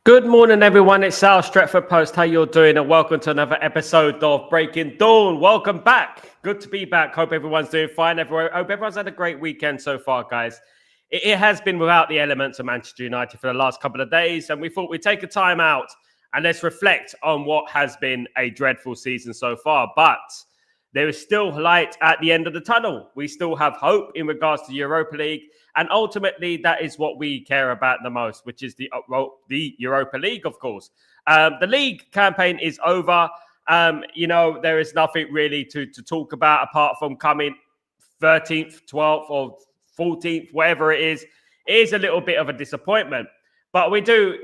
Good morning, everyone. It's Sal Stretford Post. How you're doing? And welcome to another episode of Breaking Dawn. Welcome back. Good to be back. Hope everyone's doing fine. Hope everyone's had a great weekend so far, guys. It has been without the elements of Manchester United for the last couple of days, and we thought we'd take a time out and let's reflect on what has been a dreadful season so far. But there is still light at the end of the tunnel. We still have hope in regards to Europa League. And ultimately, that is what we care about the most, which is the Europa League, of course. The league campaign is over. There is nothing really to talk about apart from coming 13th, 12th, or 14th, whatever it is. It is a little bit of a disappointment. But we do,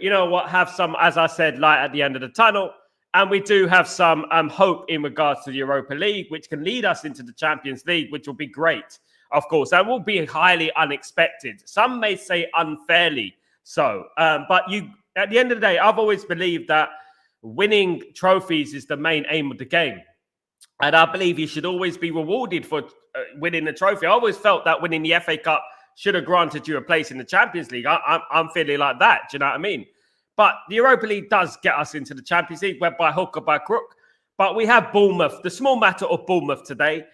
have some, as I said, light at the end of the tunnel. And we do have some hope in regards to the Europa League, which can lead us into the Champions League, which will be great. Of course, that will be highly unexpected. Some may say unfairly so. But at the end of the day, I've always believed that winning trophies is the main aim of the game. And I believe you should always be rewarded for winning the trophy. I always felt that winning the FA Cup should have granted you a place in the Champions League. I'm feeling like that. Do you know what I mean? But the Europa League does get us into the Champions League, whether by hook or by crook. But we have Bournemouth, the small matter of Bournemouth today.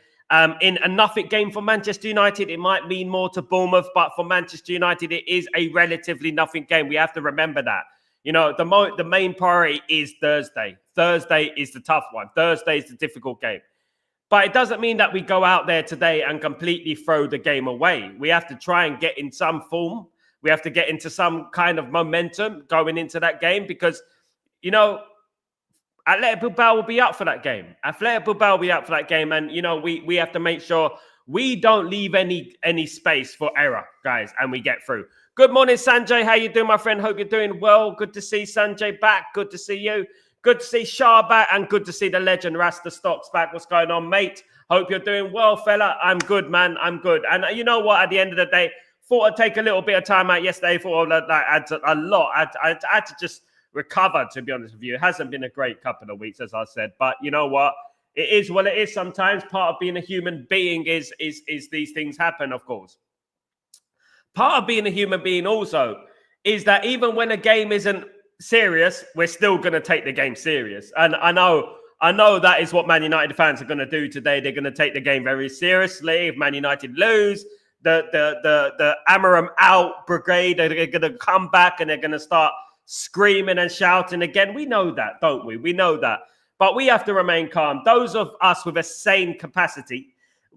In a nothing game for Manchester United, it might mean more to Bournemouth, but for Manchester United, it is a relatively nothing game. We have to remember that. The main priority is Thursday. Thursday is the tough one. Thursday is the difficult game. But it doesn't mean that we go out there today and completely throw the game away. We have to try and get in some form. We have to get into some kind of momentum going into that game because, Athletic Bilbao will be up for that game. Athletic Bilbao will be up for that game. And, we have to make sure we don't leave any space for error, guys, and we get through. Good morning, Sanjay. How you doing, my friend? Hope you're doing well. Good to see Sanjay back. Good to see you. Good to see Shah back. And good to see the legend Rasta Stocks back. What's going on, mate? Hope you're doing well, fella. I'm good, man. I'm good. And you know what? At the end of the day, thought I'd take a little bit of time out yesterday. Thought I had a lot. I had to just recover, to be honest with you. It hasn't been a great couple of weeks, as I said. But you know what? It is what it is sometimes. Part of being a human being is these things happen, of course. Part of being a human being also is that even when a game isn't serious, we're still going to take the game serious. And I know that is what Man United fans are going to do today. They're going to take the game very seriously. If Man United lose, the Amaram out brigade, they're going to come back and they're going to start screaming and shouting again. We know that, don't we? We know that. But we have to remain calm. Those of us with a sane capacity,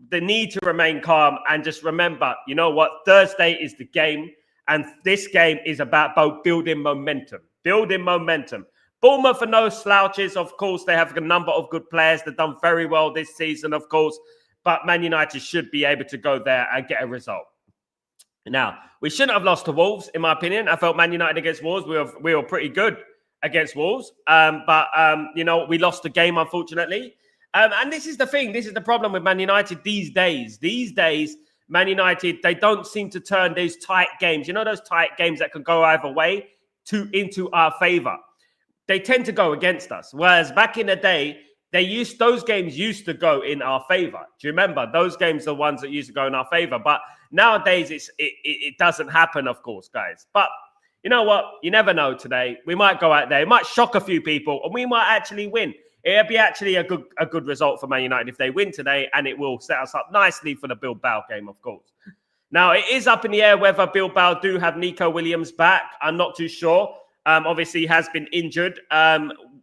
they need to remain calm and just remember, you know what? Thursday is the game. And this game is about both building momentum. Building momentum. Bournemouth are no slouches. Of course, they have a number of good players. They've done very well this season, of course. But Man United should be able to go there and get a result. Now, we shouldn't have lost to Wolves, in my opinion. I felt Man United against Wolves, we were pretty good against Wolves. But we lost the game, unfortunately. And this is the thing. This is the problem with Man United these days. These days, Man United, they don't seem to turn those tight games. You know those tight games that can go either way into our favour. They tend to go against us. Whereas back in the day, those games used to go in our favor. Do you remember? Those games are the ones that used to go in our favor. But nowadays, it doesn't happen, of course, guys. But you know what? You never know today. We might go out there. It might shock a few people, and we might actually win. It'll be actually a good result for Man United if they win today, and it will set us up nicely for the Bilbao game, of course. Now, it is up in the air whether Bilbao do have Nico Williams back. I'm not too sure. Obviously, he has been injured.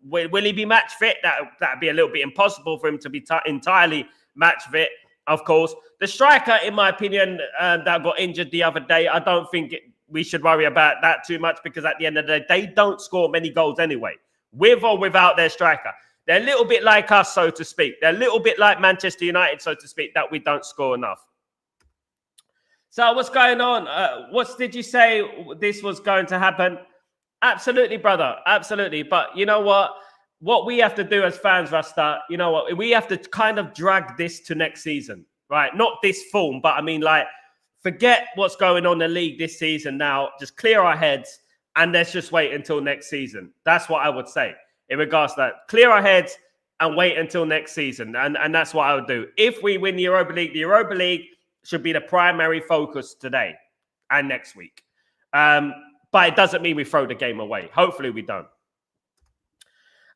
Will he be match fit? That'd be a little bit impossible for him to be entirely match fit, of course. The striker, in my opinion, that got injured the other day, I don't think we should worry about that too much because at the end of the day, they don't score many goals anyway, with or without their striker. They're a little bit like us, so to speak. They're a little bit like Manchester United, so to speak, that we don't score enough. So what's going on? What did you say this was going to happen? Absolutely, brother. Absolutely. But you know what? What we have to do as fans, Rasta, you know what? We have to kind of drag this to next season, right? Not this form, but I mean, like, forget what's going on in the league this season now. Just clear our heads and let's just wait until next season. That's what I would say in regards to that. Clear our heads and wait until next season. And that's what I would do. If we win the Europa League should be the primary focus today and next week. but it doesn't mean we throw the game away. Hopefully we don't.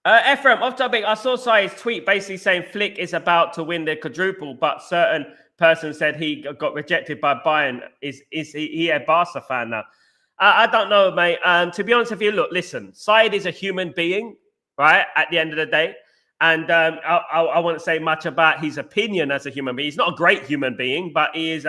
Ephraim, off topic, I saw Sai's tweet basically saying Flick is about to win the quadruple, but certain person said he got rejected by Bayern. Is he a Barca fan now? I don't know, mate. To be honest with you, look, listen, Said is a human being, right, at the end of the day. And I won't say much about his opinion as a human being. He's not a great human being, but he is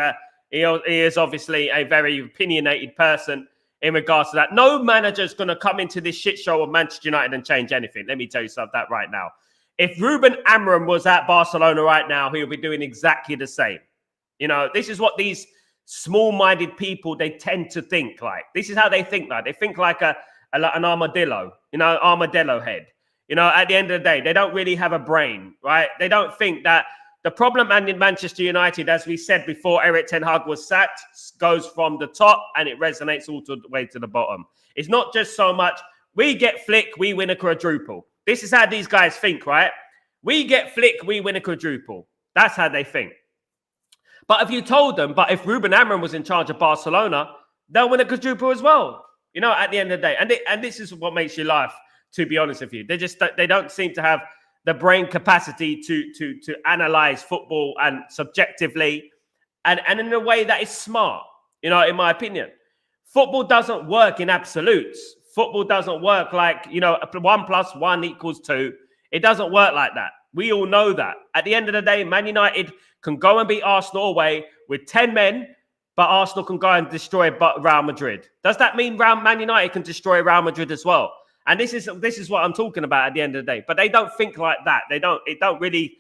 obviously a very opinionated person in regards to that. No manager's going to come into this shit show of Manchester United and change anything. Let me tell you something that right now. If Ruben Amorim was at Barcelona right now, he'll be doing exactly the same. You know, this is what these small-minded people, they tend to think like. This is how they think like. They think like an armadillo, armadillo head. You know, at the end of the day, they don't really have a brain, right? They don't think that the problem in Manchester United, as we said before, Erik ten Hag was sacked, goes from the top and it resonates all the way to the bottom. It's not just so much, we get Flick, we win a quadruple. This is how these guys think, right? We get Flick, we win a quadruple. That's how they think. But if you told them, but if Ruben Amorim was in charge of Barcelona, they'll win a quadruple as well. You know, at the end of the day. And this is what makes you laugh, to be honest with you. They don't seem to have the brain capacity to analyze football and subjectively and in a way that is smart, you know, in my opinion. Football doesn't work in absolutes. Football doesn't work like, 1 + 1 = 2. It doesn't work like that. We all know that. At the end of the day, Man United can go and beat Arsenal away with 10 men, but Arsenal can go and destroy Real Madrid. Does that mean Man United can destroy Real Madrid as well? And this is what I'm talking about at the end of the day. But they don't think like that. It don't really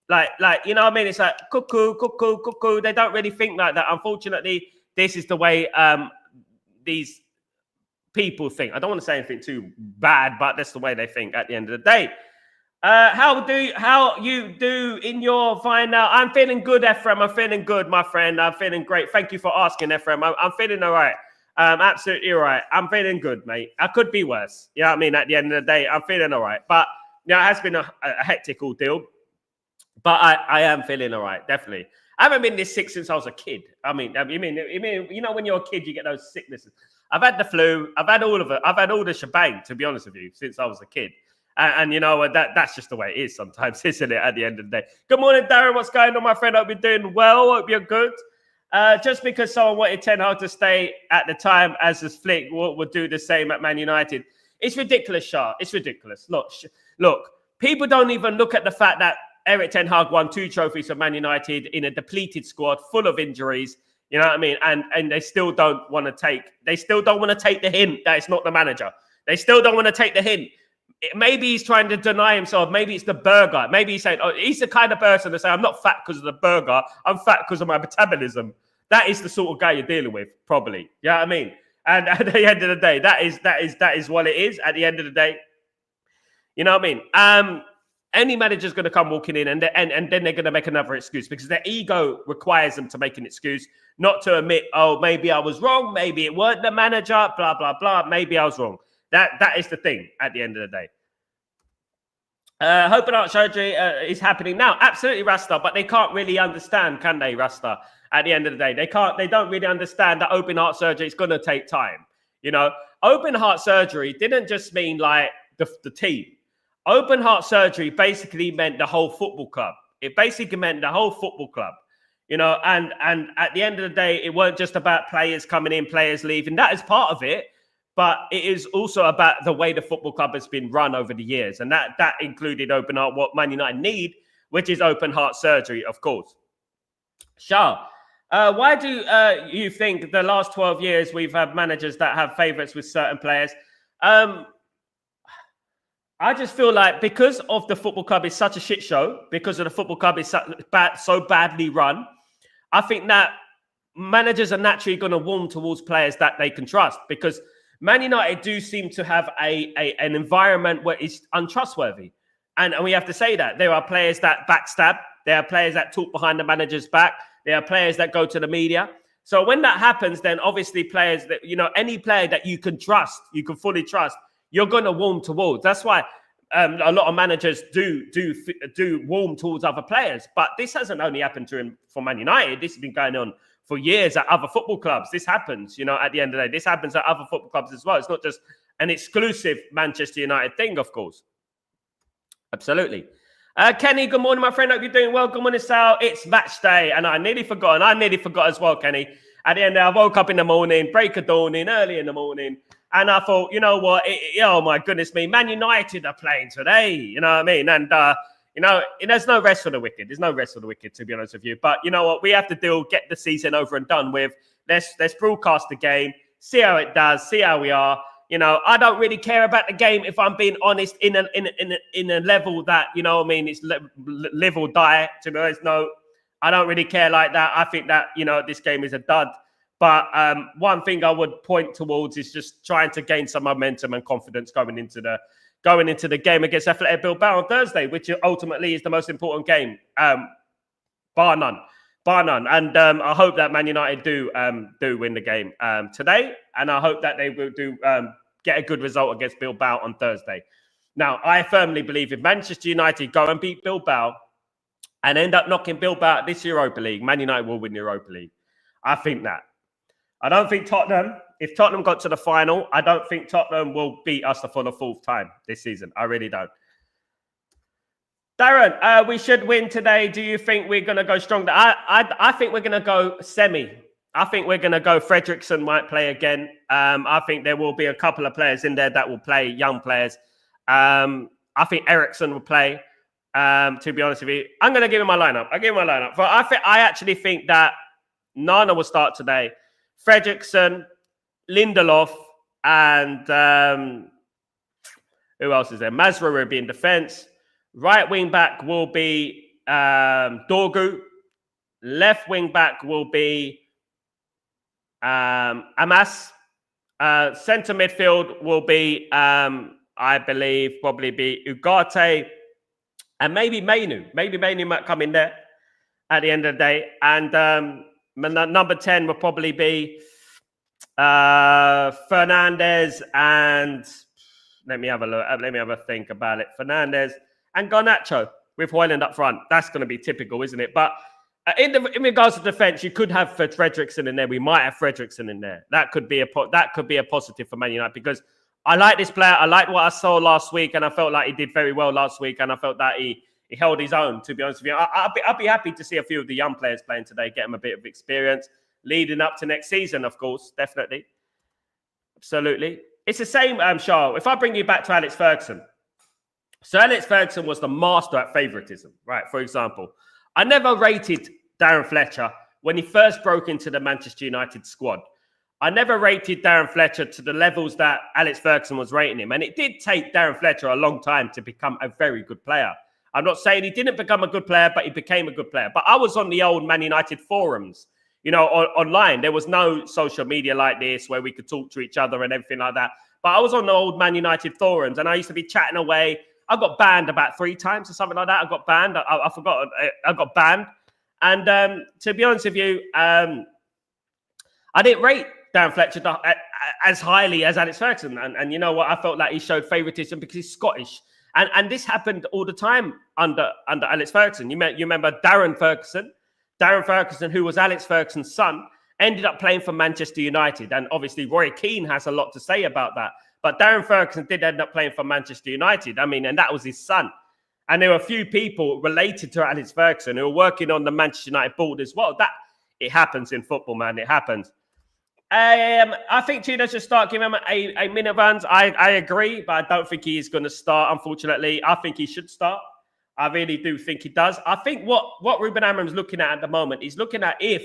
like, you know what I mean? It's like cuckoo, cuckoo, cuckoo. They don't really think like that. Unfortunately, this is the way these people think. I don't want to say anything too bad, but that's the way they think at the end of the day. How you do in your final? I'm feeling good, Ephraim. I'm feeling good, my friend. I'm feeling great. Thank you for asking, Ephraim. I'm feeling all right. Absolutely all right. I'm feeling good, mate. I could be worse. You know what I mean? At the end of the day, I'm feeling all right. But it has been a hectic ordeal. But I am feeling all right, definitely. I haven't been this sick since I was a kid. I mean, you know, when you're a kid, you get those sicknesses. I've had the flu. I've had all of it. I've had all the shebang, to be honest with you, since I was a kid. And you know, that's just the way it is sometimes, isn't it, at the end of the day? Good morning, Darren. What's going on, my friend? Hope you're doing well. Hope you're good. Just because someone wanted Ten Hag to stay at the time as a Flick would do the same at Man United. It's ridiculous, Shah. It's ridiculous. Look, people don't even look at the fact that Erik ten Hag won 2 trophies for Man United in a depleted squad full of injuries. You know what I mean? And they still don't want to take the hint that it's not the manager. They still don't want to take the hint. Maybe he's trying to deny himself. Maybe it's the burger. Maybe he's saying, he's the kind of person to say, I'm not fat because of the burger. I'm fat because of my metabolism. That is the sort of guy you're dealing with, probably. You know what I mean? And at the end of the day, that is what it is at the end of the day. You know what I mean? Any manager's going to come walking in and then they're going to make another excuse because their ego requires them to make an excuse, not to admit, oh, maybe I was wrong. Maybe it weren't the manager, blah, blah, blah. Maybe I was wrong. That is the thing at the end of the day. Open heart surgery is happening now. Absolutely, Rasta, but they can't really understand, can they, Rasta? At the end of the day, they don't really understand that open heart surgery is going to take time. You know, open heart surgery didn't just mean like the team. Open heart surgery basically meant the whole football club. It basically meant the whole football club. You know, and at the end of the day, it weren't just about players coming in, players leaving. That is part of it. But it is also about the way the football club has been run over the years. And that included open heart, what Man United need, which is open heart surgery, of course. Shah, why do you think the last 12 years we've had managers that have favourites with certain players? I just feel like because of the football club is such a shit show, because of the football club is so badly run, I think that managers are naturally going to warm towards players that they can trust because Man United do seem to have an environment where it's untrustworthy. And we have to say that. There are players that backstab. There are players that talk behind the manager's back. There are players that go to the media. So when that happens, then obviously players that, you know, any player that you can trust, you can fully trust, you're going to warm towards. That's why a lot of managers do warm towards other players. But this hasn't only happened for Man United. This has been going on for years at other football clubs. This happens, you know, at the end of the day. This happens at other football clubs as well. It's not just an exclusive Manchester United thing, of course. Absolutely. Kenny, good morning, my friend. Hope you're doing well. Good morning, Sal. It's match day, and I nearly forgot. And I nearly forgot as well, Kenny. At the end, I woke up in the morning, break of dawning, early in the morning, and I thought, you know what? Oh my goodness me, Man United are playing today. You know what I mean? And you know, there's no rest for the wicked. There's no rest for the wicked, to be honest with you. But you know what? We have to get the season over and done with. Let's broadcast the game, see how it does, see how we are. You know, I don't really care about the game, if I'm being honest, in a level that, you know what I mean, it's live or die. To be honest, no, I don't really care like that. I think that, you know, this game is a dud. But one thing I would point towards is just trying to gain some momentum and confidence going into the game against Athletic Bilbao on Thursday, which ultimately is the most important game, bar none. And I hope that Man United do win the game today, and I hope that they will get a good result against Bilbao on Thursday. Now, I firmly believe if Manchester United go and beat Bilbao and end up knocking Bilbao out this Europa League, Man United will win the Europa League. I think that. I don't think Tottenham, if Tottenham got to the final, I don't think Tottenham will beat us for the fourth time this season. I really don't. Darren, we should win today. Do you think we're going to go strong? I think we're going to go semi. I think we're going to go Fredrickson might play again. I think there will be a couple of players in there that will play, young players. I think Ericsson will play, to be honest with you. I'm going to give him my lineup. I'll give him my lineup. But I actually think that Nana will start today. Fredrickson, Lindelof, and who else is there? Masra will be in defence. Right wing back will be Dorgu. Left wing back will be Amas. Centre midfield will be, I believe, probably be Ugarte and maybe Mainu. Maybe Mainu might come in there at the end of the day. And number 10 will probably be Fernandez and let me have a look. Let me have a think about it. Fernandez and Garnacho with Højlund up front. That's going to be typical, isn't it? But in regards to defence, you could have Fredrickson in there. We might have Fredrickson in there. That could be a positive for Man United because I like this player. I like what I saw last week, and I felt like he did very well last week, and I felt that he held his own, to be honest with you. I'd be happy to see a few of the young players playing today, get them a bit of experience leading up to next season, of course, definitely. Absolutely. It's the same, Charles. If I bring you back to Alex Ferguson. So Alex Ferguson was the master at favouritism, right? For example, I never rated Darren Fletcher when he first broke into the Manchester United squad. I never rated Darren Fletcher to the levels that Alex Ferguson was rating him. And it did take Darren Fletcher a long time to become a very good player. I'm not saying he didn't become a good player, but he became a good player. But I was on the old Man United forums, you know, online. There was no social media like this where we could talk to each other and everything like that. But I was on the old Man United forums and I used to be chatting away. I got banned about 3 times or something like that. I got banned. I forgot. I got banned. And to be honest with you, I didn't rate Darren Fletcher as highly as Alex Ferguson. And you know what? I felt like he showed favouritism because he's Scottish. And this happened all the time under Alex Ferguson. You remember Darren Ferguson? Darren Ferguson, who was Alex Ferguson's son, ended up playing for Manchester United. And obviously, Roy Keane has a lot to say about that. But Darren Ferguson did end up playing for Manchester United. I mean, and that was his son. And there were a few people related to Alex Ferguson who were working on the Manchester United board as well. It happens in football, man. It happens. I think Tino should start giving him a minute runs. I agree, but I don't think he is going to start, unfortunately. I think he should start. I really do think he does. I think what Ruben Amorim's looking at the moment, he's looking at if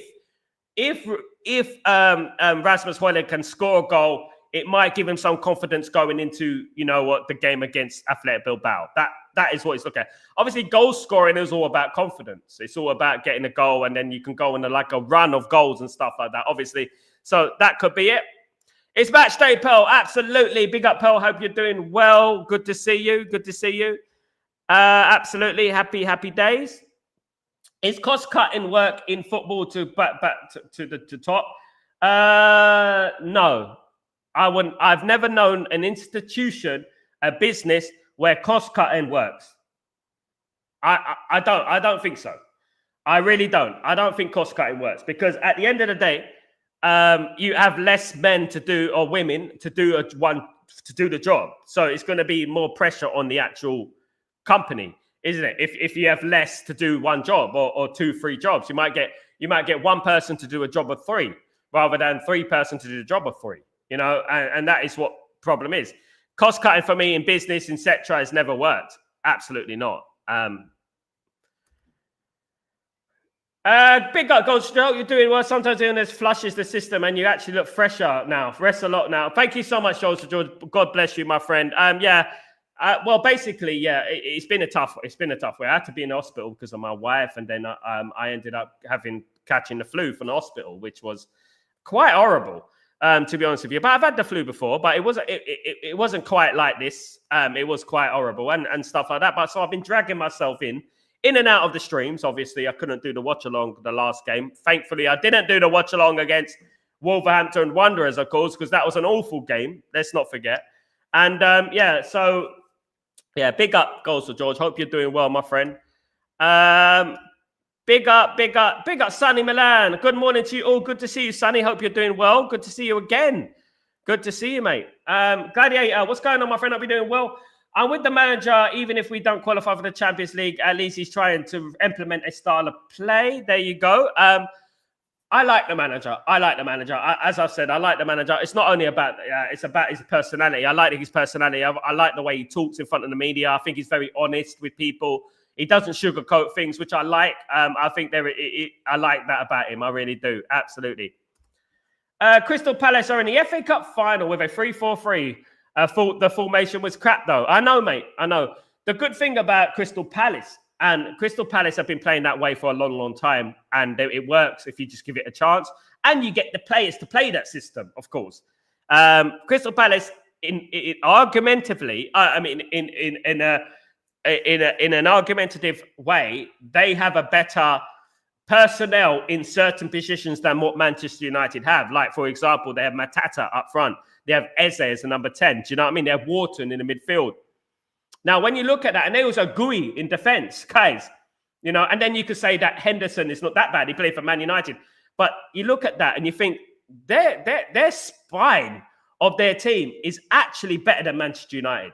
Rasmus Højlund can score a goal, it might give him some confidence going into, you know what, the game against Athletic Bilbao. That is what he's looking at. Obviously, goal scoring is all about confidence. It's all about getting a goal, and then you can go on a run of goals and stuff like that, obviously. So that could be it. It's match day, Pearl. Absolutely. Big up, Pearl. Hope you're doing well. Good to see you. Good to see you. Absolutely. Happy days. Is cost-cutting work in football to the top? No. I wouldn't. I've never known an institution, a business where cost cutting works. I don't think so. I really don't. I don't think cost cutting works because at the end of the day, you have less men to do or women to do the job. So it's going to be more pressure on the actual company, isn't it? If you have less to do one job or 2-3 jobs, you might get one person to do a job of 3 rather than 3 person to do the job of 3. You know, and that is what problem is. Cost cutting for me in business, etc., has never worked. Absolutely not. Big up, Gold Stroke. You're doing well. Sometimes illness flushes the system, and you actually look fresher now. Rest a lot now. Thank you so much, George. God bless you, my friend. Well, basically, yeah, it's been a tough way. I had to be in the hospital because of my wife, and then I ended up catching the flu from the hospital, which was quite horrible, to be honest with you. But I've had the flu before, but it wasn't quite like this. It was quite horrible and stuff like that. But so I've been dragging myself in and out of the streams. Obviously, I couldn't do the watch along the last game. Thankfully, I didn't do the watch along against Wolverhampton Wanderers, of course, because that was an awful game. Let's not forget. And big up, Goals for George. Hope you're doing well, my friend. Big up, Sonny Milan. Good morning to you all. Good to see you, Sonny. Hope you're doing well. Good to see you again. Good to see you, mate. Gladiator, what's going on, my friend? Hope you're doing well. I'm with the manager, even if we don't qualify for the Champions League. At least he's trying to implement a style of play. There you go. I like the manager. As I've said, I like the manager. It's not only about, it's about his personality. I like his personality. I like the way he talks in front of the media. I think he's very honest with people. He doesn't sugarcoat things, which I like. I think I like that about him. I really do. Absolutely. Crystal Palace are in the FA Cup final with a 3-4-3. The formation was crap, though. I know, mate. I know. The good thing about Crystal Palace have been playing that way for a long, long time. And it works if you just give it a chance. And you get the players to play that system, of course. Crystal Palace, argumentatively, in an argumentative way, they have a better personnel in certain positions than what Manchester United have. Like, for example, they have Matata up front. They have Eze as a number 10. Do you know what I mean? They have Wharton in the midfield. Now, when you look at that, and they also Gui in defense, guys, you know, and then you could say that Henderson is not that bad. He played for Man United. But you look at that and you think their spine of their team is actually better than Manchester United.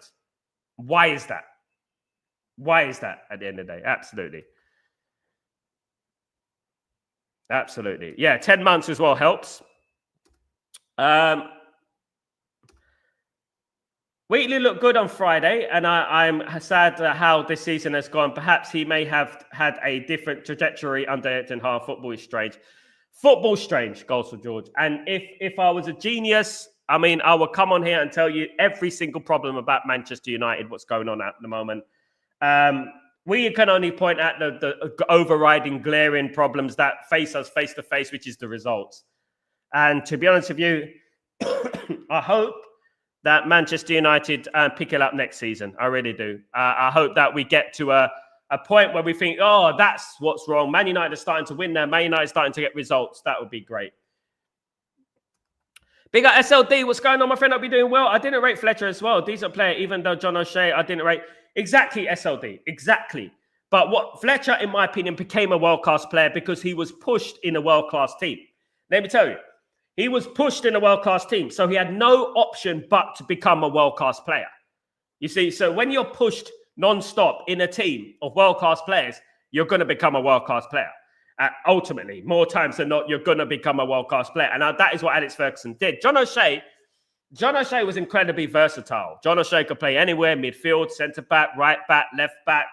Why is that? Why is that at the end of the day? Absolutely. Absolutely. Yeah, 10 months as well helps. Wheatley looked good on Friday, and I'm sad how this season has gone. Perhaps he may have had a different trajectory under Ten Hag. Football is strange. Football strange, Goals for George. And if I was a genius, I mean, I would come on here and tell you every single problem about Manchester United, what's going on at the moment. We can only point at the overriding, glaring problems that face us face to face, which is the results. And to be honest with you, I hope that Manchester United pick it up next season. I really do. I hope that we get to a point where we think, oh, that's what's wrong. Man United are starting to win there. Man United are starting to get results. That would be great. Big up SLD. What's going on, my friend? I'll be doing well. I didn't rate Fletcher as well. Decent player, even though John O'Shea, I didn't rate. Exactly, SLD. Exactly. But what Fletcher, in my opinion, became a world-class player because he was pushed in a world-class team. Let me tell you. He was pushed in a world-class team, so he had no option but to become a world-class player. You see, so when you're pushed non-stop in a team of world-class players, you're going to become a world-class player. Ultimately, more times than not, you're going to become a world-class player. And that is what Alex Ferguson did. John O'Shea was incredibly versatile. John O'Shea could play anywhere, midfield, centre-back, right-back, left-back.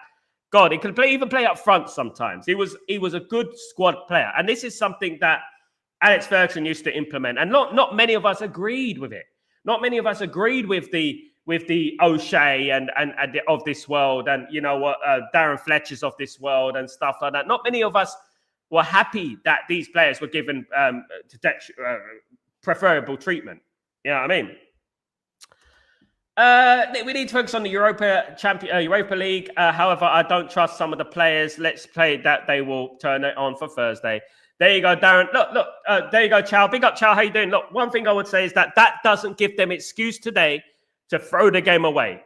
God, he could even play up front sometimes. He was a good squad player. And this is something that Alex Ferguson used to implement, and not many of us agreed with it. Not many of us agreed with the O'Shea and of this world, and you know what, Darren Fletcher's of this world and stuff like that. Not many of us were happy that these players were given preferable treatment. You know what I mean? We need to focus on the Europa League. However, I don't trust some of the players. Let's play that they will turn it on for Thursday. There you go, Darren. Look. There you go, Chow. Big up, Chow. How you doing? Look, one thing I would say is that doesn't give them excuse today to throw the game away.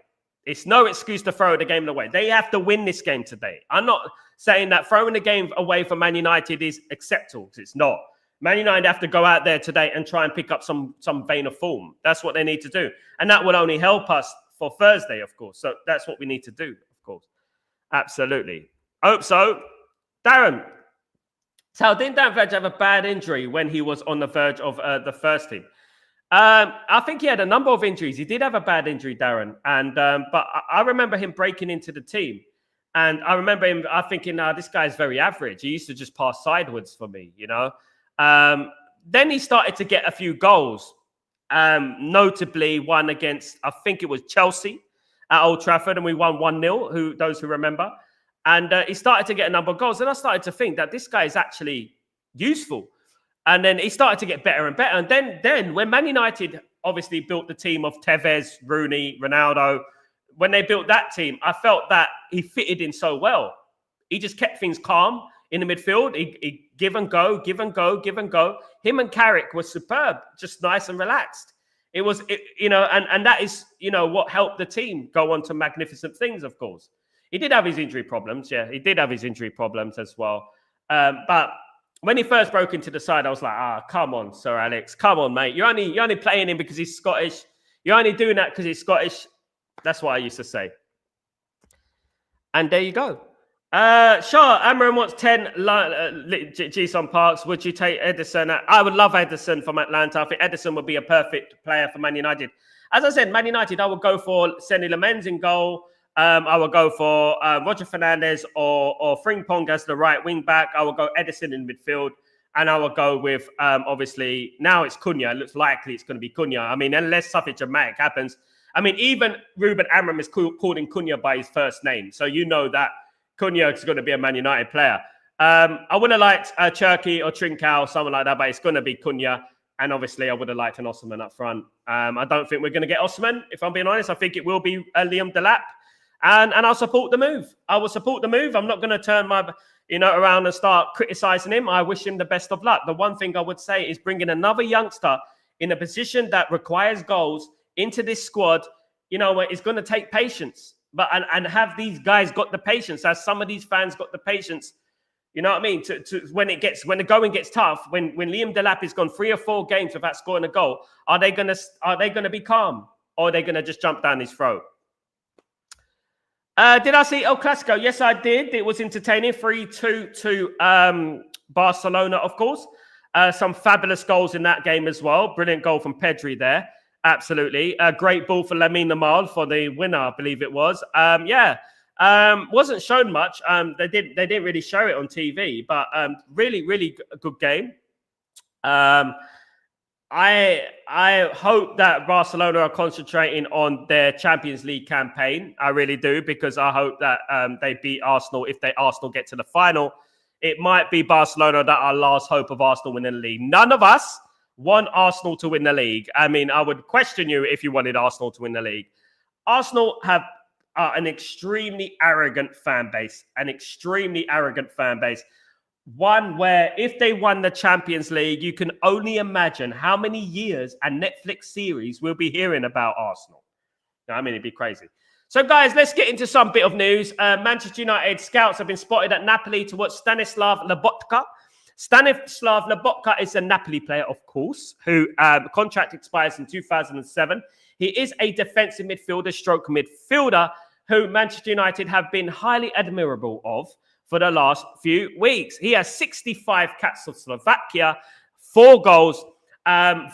It's no excuse to throw the game away. They have to win this game today. I'm not saying that throwing the game away for Man United is acceptable, because it's not. Man United have to go out there today and try and pick up some vein of form. That's what they need to do. And that will only help us for Thursday, of course. So that's what we need to do, of course. Absolutely. Hope so. Darren, so didn't Dan Veg have a bad injury when he was on the verge of the first team? I think he had a number of injuries. He did have a bad injury, Darren. And but I remember him breaking into the team. And I remember him thinking, this guy's very average. He used to just pass sideways for me, you know. Then he started to get a few goals, notably one against, I think it was Chelsea at Old Trafford, and we won 1-0, those who remember. And he started to get a number of goals. And I started to think that this guy is actually useful. And then he started to get better and better. And then when Man United obviously built the team of Tevez, Rooney, Ronaldo, when they built that team, I felt that he fitted in so well. He just kept things calm in the midfield. He give and go, give and go, give and go. Him and Carrick was superb, just nice and relaxed. It was, and that is, what helped the team go on to magnificent things, of course. He did have his injury problems. Yeah, he did have his injury problems as well. But when he first broke into the side, I was like, come on, Sir Alex. Come on, mate. You're only playing him because he's Scottish. You're only doing that because he's Scottish. That's what I used to say. And there you go. Sure, Amram wants 10 G-Son Parks. Would you take Edison? I would love Edison from Atlanta. I think Edison would be a perfect player for Man United. As I said, Man United, I would go for Senny Lamens in goal. I would go for Roger Fernandez or Frimpong as the right wing back. I would go Edison in midfield. And I would go with, obviously, now it's Cunha. It looks likely it's going to be Cunha. I mean, unless something dramatic happens. I mean, even Ruben Amram is calling Cunha by his first name. So you know that Cunha is going to be a Man United player. I would have liked Cherki or Trincao, someone like that, but it's going to be Cunha. And obviously, I would have liked an Osman up front. I don't think we're going to get Osman, if I'm being honest. I think it will be Liam Delap. And I'll support the move. I will support the move. I'm not going to turn my around and start criticizing him. I wish him the best of luck. The one thing I would say is bringing another youngster in a position that requires goals into this squad, it's going to take patience. But and have these guys got the patience, as some of these fans got the patience, you know what I mean? To when the going gets tough, when Liam Delap has gone 3 or 4 games without scoring a goal, are they gonna be calm, or are they gonna just jump down his throat? Did I see El Clasico? Yes, I did. It was entertaining. 3-2 to Barcelona, of course. Some fabulous goals in that game as well. Brilliant goal from Pedri there. Absolutely. A great ball for Lamine Yamal for the winner, I believe it was. Wasn't shown much. They didn't really show it on TV, but really, really good game. I hope that Barcelona are concentrating on their Champions League campaign. I really do, because I hope that they beat Arsenal. If Arsenal get to the final, it might be Barcelona that are last hope of Arsenal winning the league. None of us want Arsenal to win the league. I mean, I would question you if you wanted Arsenal to win the league. Arsenal have an extremely arrogant fan base, One where if they won the Champions League, you can only imagine how many years and Netflix series we'll be hearing about Arsenal. I mean, it'd be crazy. So, guys, let's get into some bit of news. Manchester United scouts have been spotted at Napoli to watch Stanislav Lobotka. Stanislav Lobotka is a Napoli player, of course, who contract expires in 2007. He is a defensive midfielder who Manchester United have been highly admirable of for the last few weeks. He has 65 caps for Slovakia, 4 goals,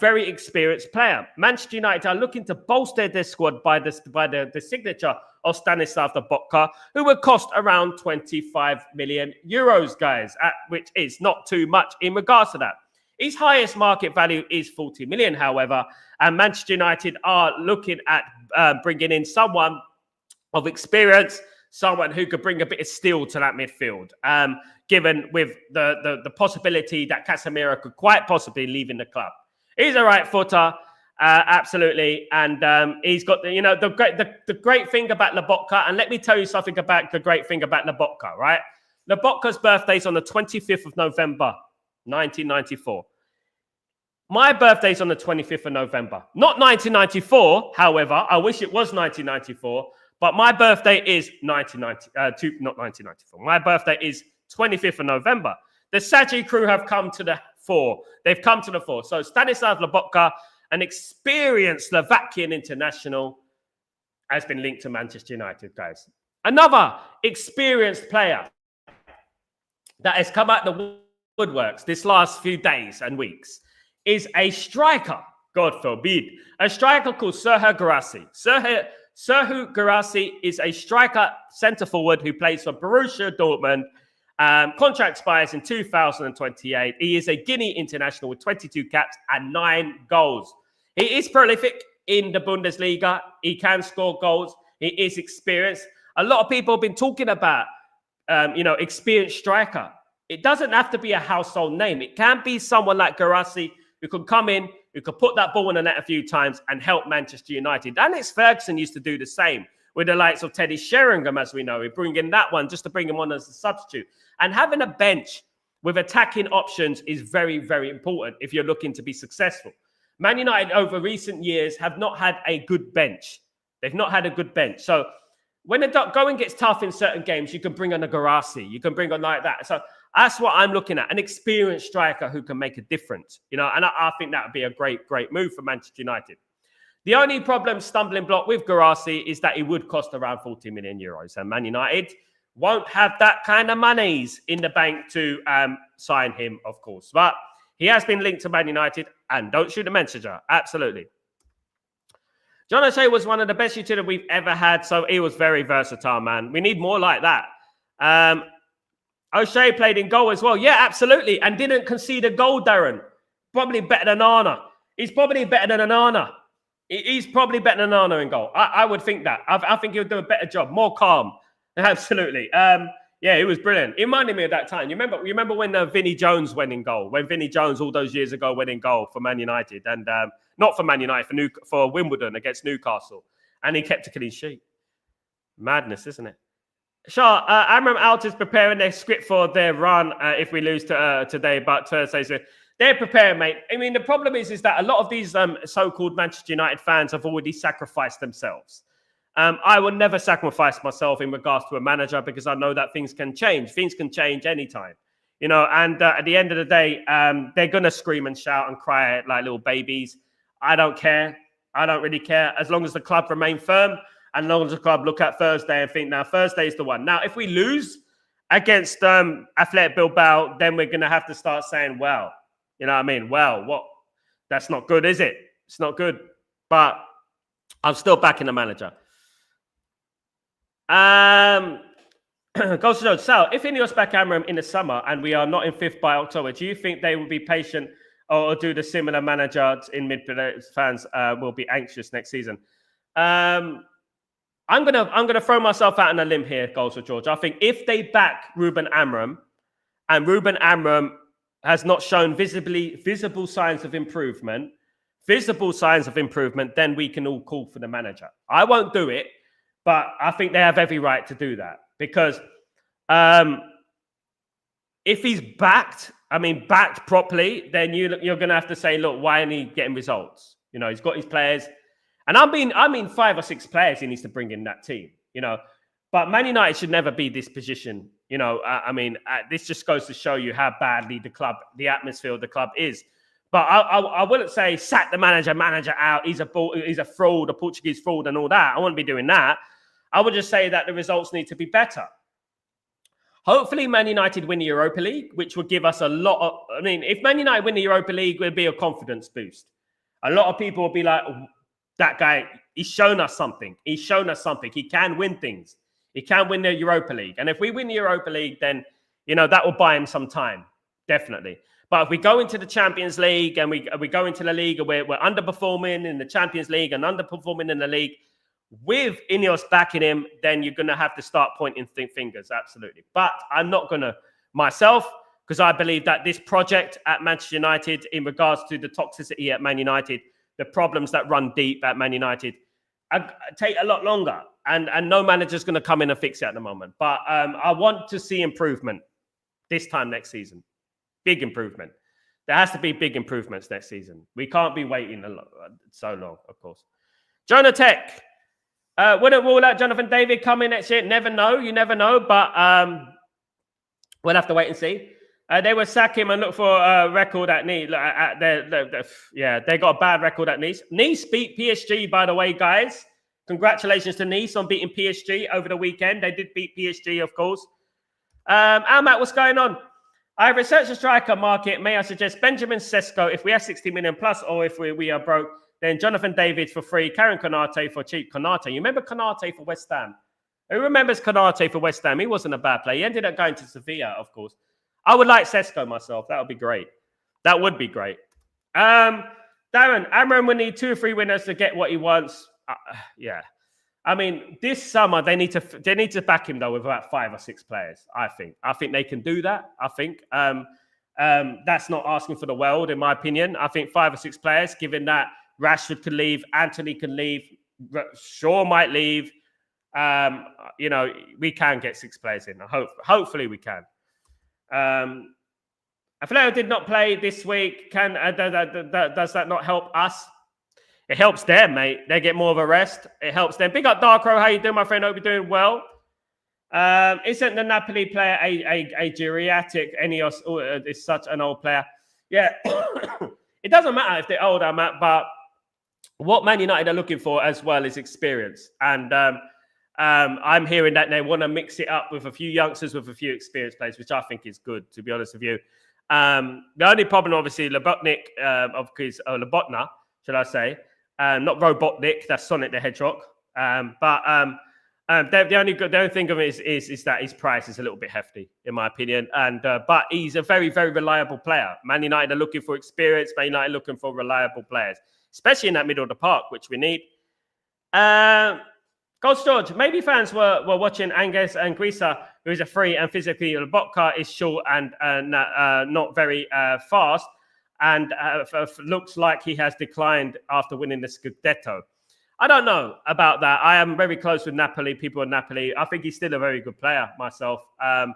very experienced player. Manchester United are looking to bolster their squad by the signature of Stanislav Lobotka, who would cost around 25 million euros, guys, which is not too much in regards to that. His highest market value is 40 million, however, and Manchester United are looking at bringing in someone of experience, someone who could bring a bit of steel to that midfield, given with the possibility that Casemiro could quite possibly leave in the club. He's a right footer, absolutely, and he's got the great thing about Lobotka. And let me tell you something about the great thing about Lobotka, right? Lobotka's birthday is on the 25th of November, 1994. My birthday's on the 25th of November, not 1994. However, I wish it was 1994. But my birthday is 1994. My birthday is 25th of November. The Saji crew have come to the fore. They've come to the fore. So Stanislav Lobotka, an experienced Slovakian international, has been linked to Manchester United, guys. Another experienced player that has come out the woodworks this last few days and weeks is a striker, God forbid, a striker called Serhou Guirassy. Serhou Guirassy is a striker centre-forward who plays for Borussia Dortmund. Contract expires in 2028. He is a Guinea international with 22 caps and 9 goals. He is prolific in the Bundesliga. He can score goals. He is experienced. A lot of people have been talking about, experienced striker. It doesn't have to be a household name. It can be someone like Guirassy who could come in, who could put that ball in the net a few times and help Manchester United. Alex Ferguson used to do the same with the likes of Teddy Sheringham, as we know. We bring in that one just to bring him on as a substitute. And having a bench with attacking options is very, very important if you're looking to be successful. Man United over recent years have not had a good bench. They've not had a good bench. So when the going gets tough in certain games, you can bring on a Guirassy. You can bring on like that. So that's what I'm looking at. An experienced striker who can make a difference. And I think that would be a great, great move for Manchester United. The only stumbling block with Guirassy is that it would cost around 40 million euros. And Man United won't have that kind of monies in the bank to sign him, of course. But he has been linked to Man United, and don't shoot the messenger. Absolutely. John O'Shea was one of the best utility we've ever had, so he was very versatile, man. We need more like that. O'Shea played in goal as well. Yeah, absolutely, and didn't concede a goal, Darren. Probably better than Onana. He's probably better than Onana. He's probably better than Onana in goal. I would think that. I think he'll do a better job, more calm. Absolutely. Yeah, it was brilliant. It reminded me of that time. You remember when Vinnie Jones went in goal? When Vinnie Jones all those years ago went in goal for Man United, and not for Man United, for Wimbledon against Newcastle, and he kept a clean sheet. Madness, isn't it? Sure. Amram Alt is preparing their script for their run if we lose today, but Thursday. So they're preparing, mate. I mean, the problem is that a lot of these so-called Manchester United fans have already sacrificed themselves. I will never sacrifice myself in regards to a manager because I know that things can change. Things can change anytime, and at the end of the day, they're going to scream and shout and cry like little babies. I don't care. I don't really care. As long as the club remain firm and as long as the club look at Thursday and think, now, Thursday is the one. Now, if we lose against Athletic Bilbao, then we're going to have to start saying, well, you know what I mean? Well, what? That's not good, is it? It's not good. But I'm still backing the manager. Goes to show, Sal, if Ineos back Amram in the summer and we are not in 5th by October, do you think they will be patient or do the similar manager in Midfielder fans will be anxious next season? I'm gonna throw myself out on a limb here, Goals for George. I think if they back Ruben Amram and Ruben Amram has not shown visible signs of improvement, then we can all call for the manager. I won't do it. But I think they have every right to do that because if he's backed properly, then you're going to have to say, look, why isn't he getting results? He's got his players. And I mean 5 or 6 players he needs to bring in that team, But Man United should never be this position. This just goes to show you how badly the atmosphere of the club is. But I wouldn't say sack the manager out. He's a fraud, a Portuguese fraud and all that. I wouldn't be doing that. I would just say that the results need to be better. Hopefully, Man United win the Europa League, which would give us a lot of... if Man United win the Europa League, it would be a confidence boost. A lot of people will be like, that guy, he's shown us something. He can win things. He can win the Europa League. And if we win the Europa League, then, that will buy him some time. Definitely. But if we go into the Champions League and we go into the league and we're underperforming in the Champions League and underperforming in the league, with Ineos backing him, then you're going to have to start pointing fingers, absolutely. But I'm not going to myself, because I believe that this project at Manchester United, in regards to the toxicity at Man United, the problems that run deep at Man United, take a lot longer. And no manager's going to come in and fix it at the moment. But I want to see improvement this time next season. Big improvement. There has to be big improvements next season. We can't be waiting so long, of course. Jonah Tech. Wouldn't rule out Jonathan David coming next year. Never know. You never know. But we'll have to wait and see. They will sack him and look for a record at Nice. They got a bad record at Nice. Nice beat PSG, by the way, guys. Congratulations to Nice on beating PSG over the weekend. They did beat PSG, of course. Matt, what's going on? I researched the striker market. May I suggest Benjamin Sesko if we have 60 million plus, or if we are broke, then Jonathan David for free, Karen Konate for cheap. Konate, you remember Konate for West Ham? Who remembers Konate for West Ham? He wasn't a bad player. He ended up going to Sevilla, of course. I would like Sesko myself. That would be great. That would be great. Darren, Amram will need 2 or 3 winners to get what he wants. Yeah. I mean, this summer they need to back him though with about 5 or 6 players. I think they can do that. I think that's not asking for the world, in my opinion. I think 5 or 6 players, given that Rashford could leave, Anthony can leave, Shaw might leave. We can get 6 players in. Hopefully we can. Atletico did not play this week. Does that not help us? It helps them, mate. They get more of a rest. It helps them. Big up Darkro. How you doing, my friend? Hope you're doing well. Isn't the Napoli player a geriatric? Enios is such an old player. Yeah. It doesn't matter if they're older, Matt, but what Man United are looking for as well is experience. And I'm hearing that they want to mix it up with a few youngsters, with a few experienced players, which I think is good, to be honest with you. The only problem, obviously, Lobotnik, Lobotna, should I say. Not Robotnik, that's Sonic the Hedgehog. The only thing of it is that his price is a little bit hefty, in my opinion. But he's a very, very reliable player. Man United are looking for experience. Man United are looking for reliable players, especially in that middle of the park, which we need. Ghost George, maybe fans were watching Angus and Grisa, who is a free and physically. Lobotka is short and not very fast. And looks like he has declined after winning the Scudetto. I don't know about that. I am very close with Napoli, people in Napoli. I think he's still a very good player myself. I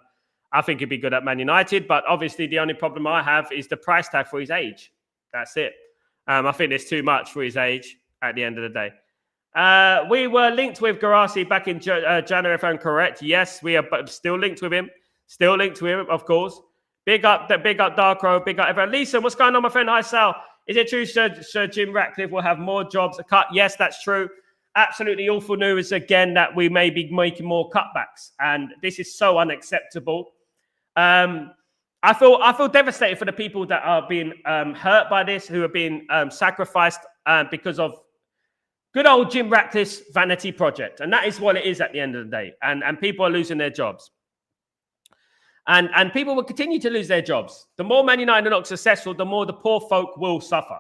think he'd be good at Man United, but obviously the only problem I have is the price tag for his age. That's it. I think it's too much for his age at the end of the day. We were linked with Garasi back in January, if I'm correct. Yes, we are still linked with him. Still linked with him, of course. Big up Darkro, big up everyone. Lisa, what's going on, my friend? Hi, Sal. Is it true Sir Jim Ratcliffe will have more jobs cut? Yes, that's true. Absolutely awful news again that we may be making more cutbacks. And this is so unacceptable. I feel devastated for the people that are being hurt by this, who are being sacrificed because of good old Jim Ratcliffe's vanity project. And that is what it is at the end of the day. And people are losing their jobs. And people will continue to lose their jobs. The more Man United are not successful, the more the poor folk will suffer.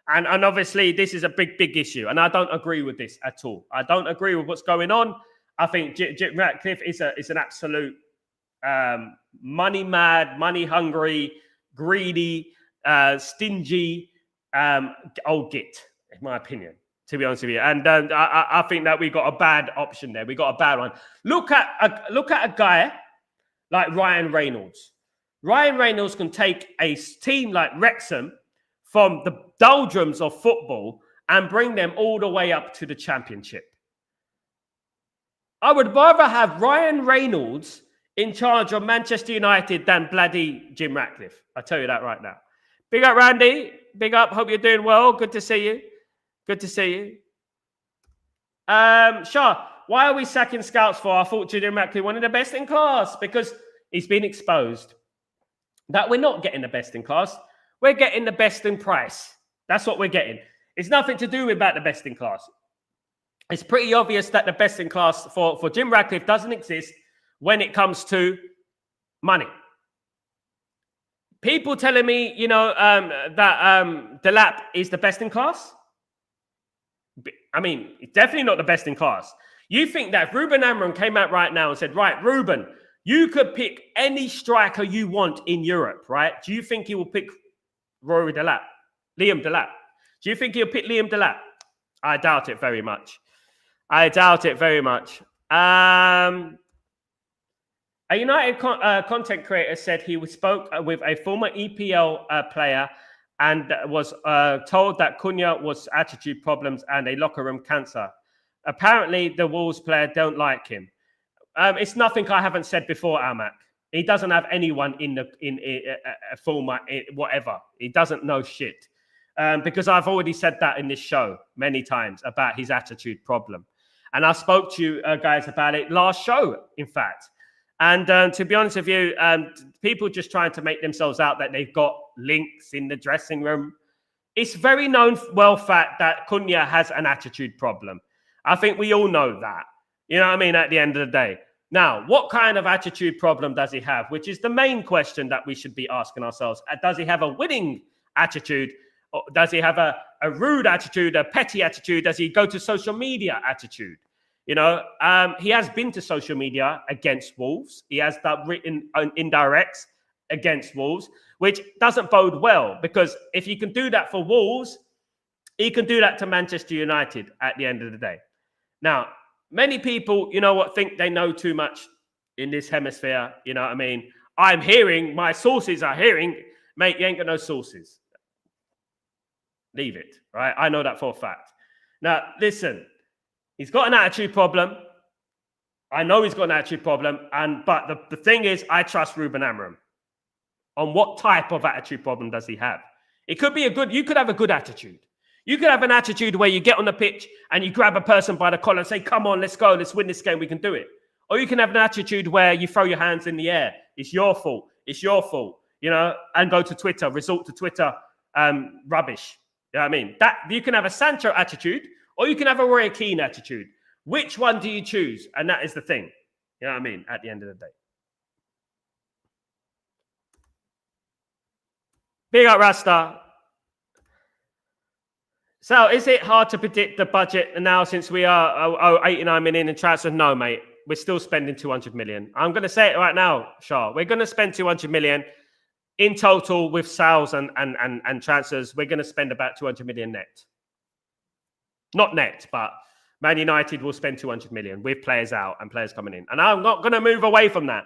And obviously, this is a big, big issue. And I don't agree with this at all. I don't agree with what's going on. I think Jim Ratcliffe is an absolute money-mad, money-hungry, greedy, stingy old git, in my opinion, to be honest with you. And I think that we got a bad option there. We got a bad one. Look at a guy like Ryan Reynolds. Ryan Reynolds can take a team like Wrexham from the doldrums of football and bring them all the way up to the Championship. I would rather have Ryan Reynolds in charge of Manchester United than bloody Jim Ratcliffe. I'll tell you that right now. Big up, Randy. Big up. Hope you're doing well. Good to see you. Good to see you. Shah, why are we sacking scouts for? I thought Jim Ratcliffe one of the best in class, because he's been exposed that we're not getting the best in class. We're getting the best in price. That's what we're getting. It's nothing to do about the best in class. It's pretty obvious that the best in class for Jim Ratcliffe doesn't exist when it comes to money. People telling me, that Dalot is the best in class. I mean, it's definitely not the best in class. You think that if Ruben Amorim came out right now and said, right, Ruben, you could pick any striker you want in Europe, right? Do you think he will pick Liam Dalot? Do you think he'll pick Liam Dalot? I doubt it very much. A United content creator said he spoke with a former EPL player and was told that Cunha was attitude problems and a locker room cancer. Apparently, the Wolves player don't like him. It's nothing I haven't said before, Almac. He doesn't have anyone in a format, whatever. He doesn't know shit. Because I've already said that in this show many times about his attitude problem. And I spoke to you guys about it last show, in fact. And to be honest with you, people just trying to make themselves out that they've got links in the dressing room. It's very known fact that Cunha has an attitude problem. I think we all know that. You know what I mean? At the end of the day. Now, what kind of attitude problem does he have? Which is the main question that we should be asking ourselves. Does he have a winning attitude? Or does he have a rude attitude, a petty attitude? Does he go to social media attitude? You know, he has been to social media against Wolves. He has written indirects against Wolves, which doesn't bode well, because if he can do that for Wolves, he can do that to Manchester United at the end of the day. Now, many people, you know what, think they know too much in this hemisphere. You know what I mean? I'm hearing, my sources are hearing, mate, you ain't got no sources. Leave it, right? I know that for a fact. Now, listen, he's got an attitude problem. I know he's got an attitude problem. But the thing is, I trust Ruben Amorim. On what type of attitude problem does he have? It could be you could have a good attitude. You could have an attitude where you get on the pitch and you grab a person by the collar and say, come on, let's go. Let's win this game. We can do it. Or you can have an attitude where you throw your hands in the air. It's your fault. It's your fault. You know, and go to Twitter, resort to Twitter rubbish. You know what I mean? That you can have a Sancho attitude, or you can have a Roy Keane attitude. Which one do you choose? And that is the thing. You know what I mean? At the end of the day. Big up, Rasta. So, is it hard to predict the budget now since we are 89 million in transfers? No, mate. We're still spending 200 million. I'm going to say it right now, Shah. We're going to spend 200 million in total with sales and transfers. We're going to spend about 200 million net. Not net, but Man United will spend 200 million with players out and players coming in. And I'm not going to move away from that.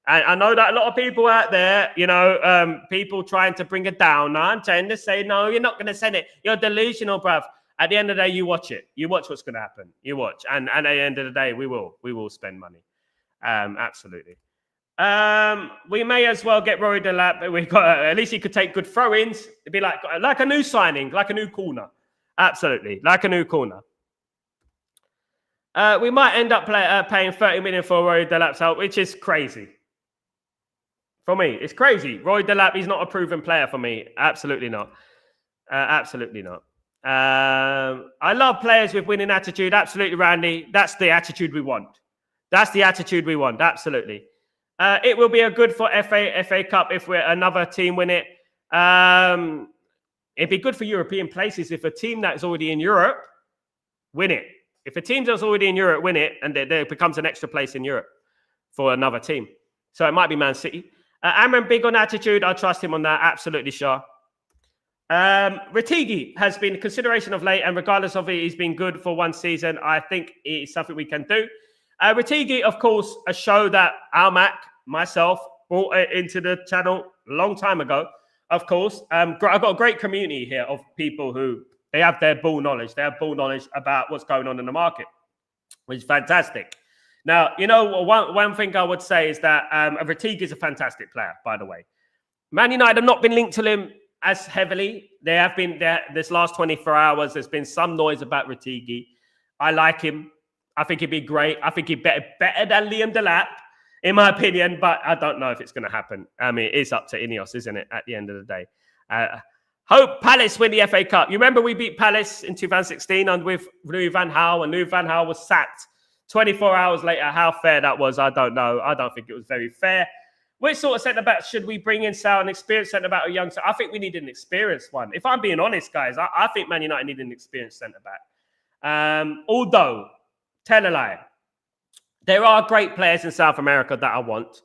And I know that a lot of people out there, you know, people trying to bring it down. No, I'm trying to say, no, you're not going to send it. You're delusional, bruv. At the end of the day, you watch it. You watch what's going to happen. You watch. And at the end of the day, we will spend money. Absolutely. We may as well get Rory Delap, but we've got at least he could take good throw-ins. It'd be like a new signing, like a new corner. Absolutely, like a new corner. We might end up paying 30 million for Rory Delap's help, which is crazy. For me, it's crazy. Roy Delap, he's not a proven player for me. Absolutely not. Absolutely not. I love players with winning attitude. Absolutely, Randy. That's the attitude we want. That's the attitude we want. Absolutely. It will be a good for FA Cup if we're another team win it. It'd be good for European places if a team that's already in Europe win it. If a team that's already in Europe win it, and there becomes an extra place in Europe for another team. So it might be Man City. Amram, big on attitude. I trust him on that. Absolutely, sure. Retigi has been a consideration of late, and regardless of it, he's been good for one season. I think it's something we can do. Retigi, of course, a show that Almac, myself, brought into the channel a long time ago. Of course, I've got a great community here of people who they have their ball knowledge. They have ball knowledge about what's going on in the market, which is fantastic. Now, you know, one thing I would say is that Retigi is a fantastic player, by the way. Man United have not been linked to him as heavily. They have been there this last 24 hours. There's been some noise about Retigi. I like him. I think he'd be great. I think he'd be better than Liam Delap, in my opinion, but I don't know if it's going to happen. I mean, it's up to Ineos, isn't it, at the end of the day? Hope Palace win the FA Cup. You remember we beat Palace in 2016 and with Louis van Gaal, and Louis van Gaal was sacked 24 hours later. How fair that was, I don't know. I don't think it was very fair. Which sort of centre-back should we bring in, Sal? An experienced centre-back or young? I think we need an experienced one. If I'm being honest, guys, I think Man United need an experienced centre-back. Although, tell a lie, there are great players in South America that I want.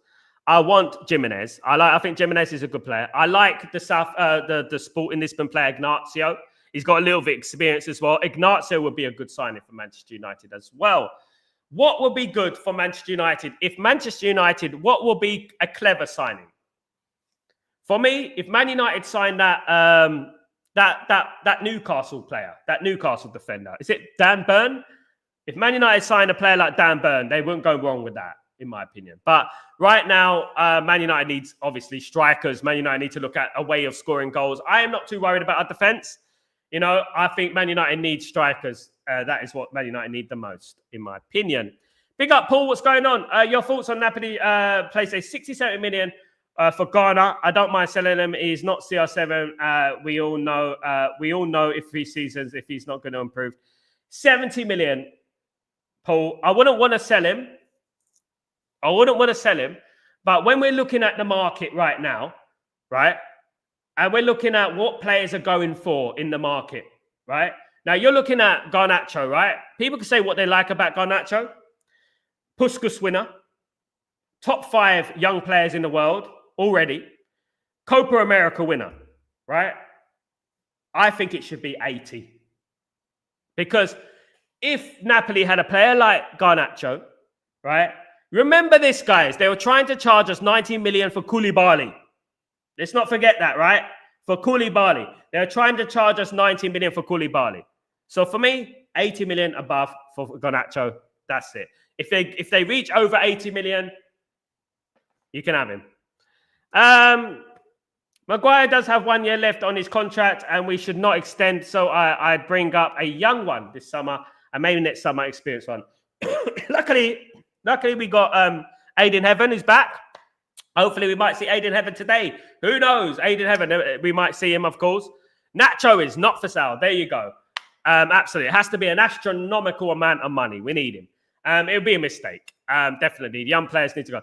I want Jimenez. I think Jimenez is a good player. I like the Sporting Lisbon player, Ignacio. He's got a little bit of experience as well. Ignacio would be a good signing for Manchester United as well. What would be good for Manchester United? If Manchester United, what will be a clever signing? For me, if Man United signed that Newcastle player, that Newcastle defender, is it Dan Burn? If Man United signed a player like Dan Burn, they wouldn't go wrong with that, in my opinion. But right now, Man United needs, obviously, strikers. Man United need to look at a way of scoring goals. I am not too worried about our defence. You know, I think Man United needs strikers. That is what Man United need the most, in my opinion. Big up, Paul. What's going on? Your thoughts on Napoli place a 60-70 million for Ghana? I don't mind selling him. He's not CR7. We all know if he's not going to improve. 70 million, Paul. I wouldn't want to sell him. But when we're looking at the market right now, right? And we're looking at what players are going for in the market, right? Now, you're looking at Garnacho, right? People can say what they like about Garnacho. Puskas winner. Top 5 young players in the world already. Copa America winner, right? I think it should be 80. Because if Napoli had a player like Garnacho, right? Remember this, guys. They were trying to charge us 90 million for Koulibaly. Let's not forget that, right? For Koulibaly. They're trying to charge us 90 million for Koulibaly. So for me, 80 million above for Garnacho. That's it. If they reach over 80 million, you can have him. Maguire does have 1 year left on his contract, and we should not extend. So I'd bring up a young one this summer, and maybe next summer, experienced one. Luckily, we got Aiden Heaven who's back. Hopefully, we might see Aiden Heaven today. Who knows? Aiden Heaven, we might see him, of course. Nacho is not for sale. There you go. Absolutely. It has to be an astronomical amount of money. We need him. It would be a mistake. Definitely. The young players need to go.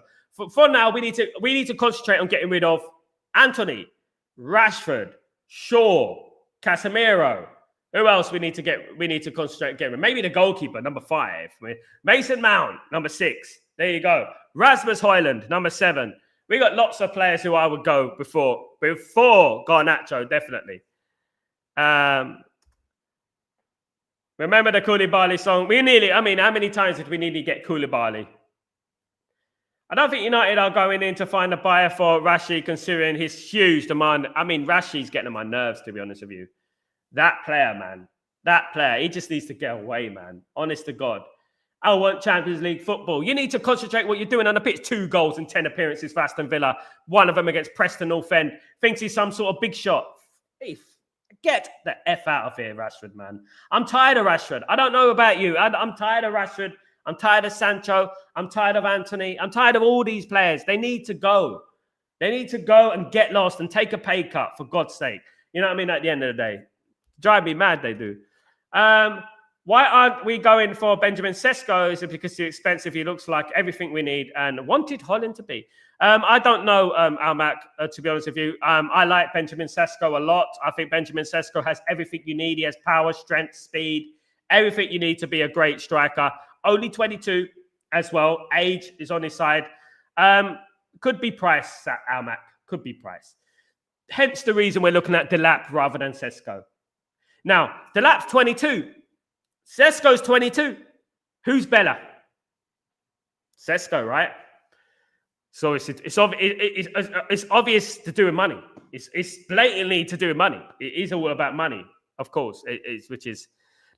For now, we need to concentrate on getting rid of Anthony, Rashford, Shaw, Casemiro. Who else we need to concentrate on getting rid of? Maybe the goalkeeper, number 5. Mason Mount, number 6. There you go. Rasmus Højlund, number 7. We got lots of players who I would go before Garnacho, definitely. Remember the Koulibaly song? How many times did we nearly get Koulibaly? I don't think United are going in to find a buyer for Rashi, considering his huge demand. I mean, Rashi's getting on my nerves, to be honest with you. That player, man. That player. He just needs to get away, man. Honest to God. I want Champions League football. You need to concentrate what you're doing on the pitch. 2 goals and 10 appearances for Aston Villa. One of them against Preston North End. Thinks he's some sort of big shot. Get the F out of here, Rashford, man. I'm tired of Rashford. I don't know about you. I'm tired of Rashford. I'm tired of Sancho. I'm tired of Anthony. I'm tired of all these players. They need to go. They need to go and get lost and take a pay cut, for God's sake. You know what I mean? At the end of the day. Drive me mad, they do. Why aren't we going for Benjamin Sesko? Is it because he's expensive? He looks like everything we need and wanted Holland to be. I don't know, Almac, to be honest with you. I like Benjamin Sesko a lot. I think Benjamin Sesko has everything you need. He has power, strength, speed, everything you need to be a great striker. Only 22 as well. Age is on his side. Could be priced, Almac. Could be priced. Hence the reason we're looking at Dalot rather than Sesko. Now, Dalot's 22. Sesko's 22. Who's better? Sesko, right? So it's obvious to do with money. It's blatantly to do with money. It is all about money, of course. Which is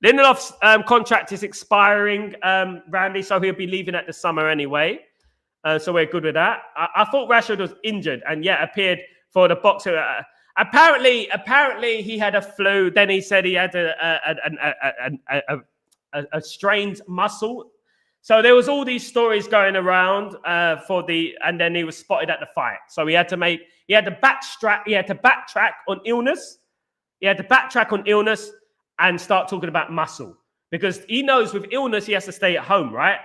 Lindelof's contract is expiring, Randy, so he'll be leaving at the summer anyway. So we're good with that. I thought Rashford was injured and appeared for the boxer. Apparently he had a flu. Then he said he had a strained muscle. So there was all these stories going around and then he was spotted at the fight. So he had to backtrack on illness. He had to backtrack on illness and start talking about muscle, because he knows with illness he has to stay at home, right?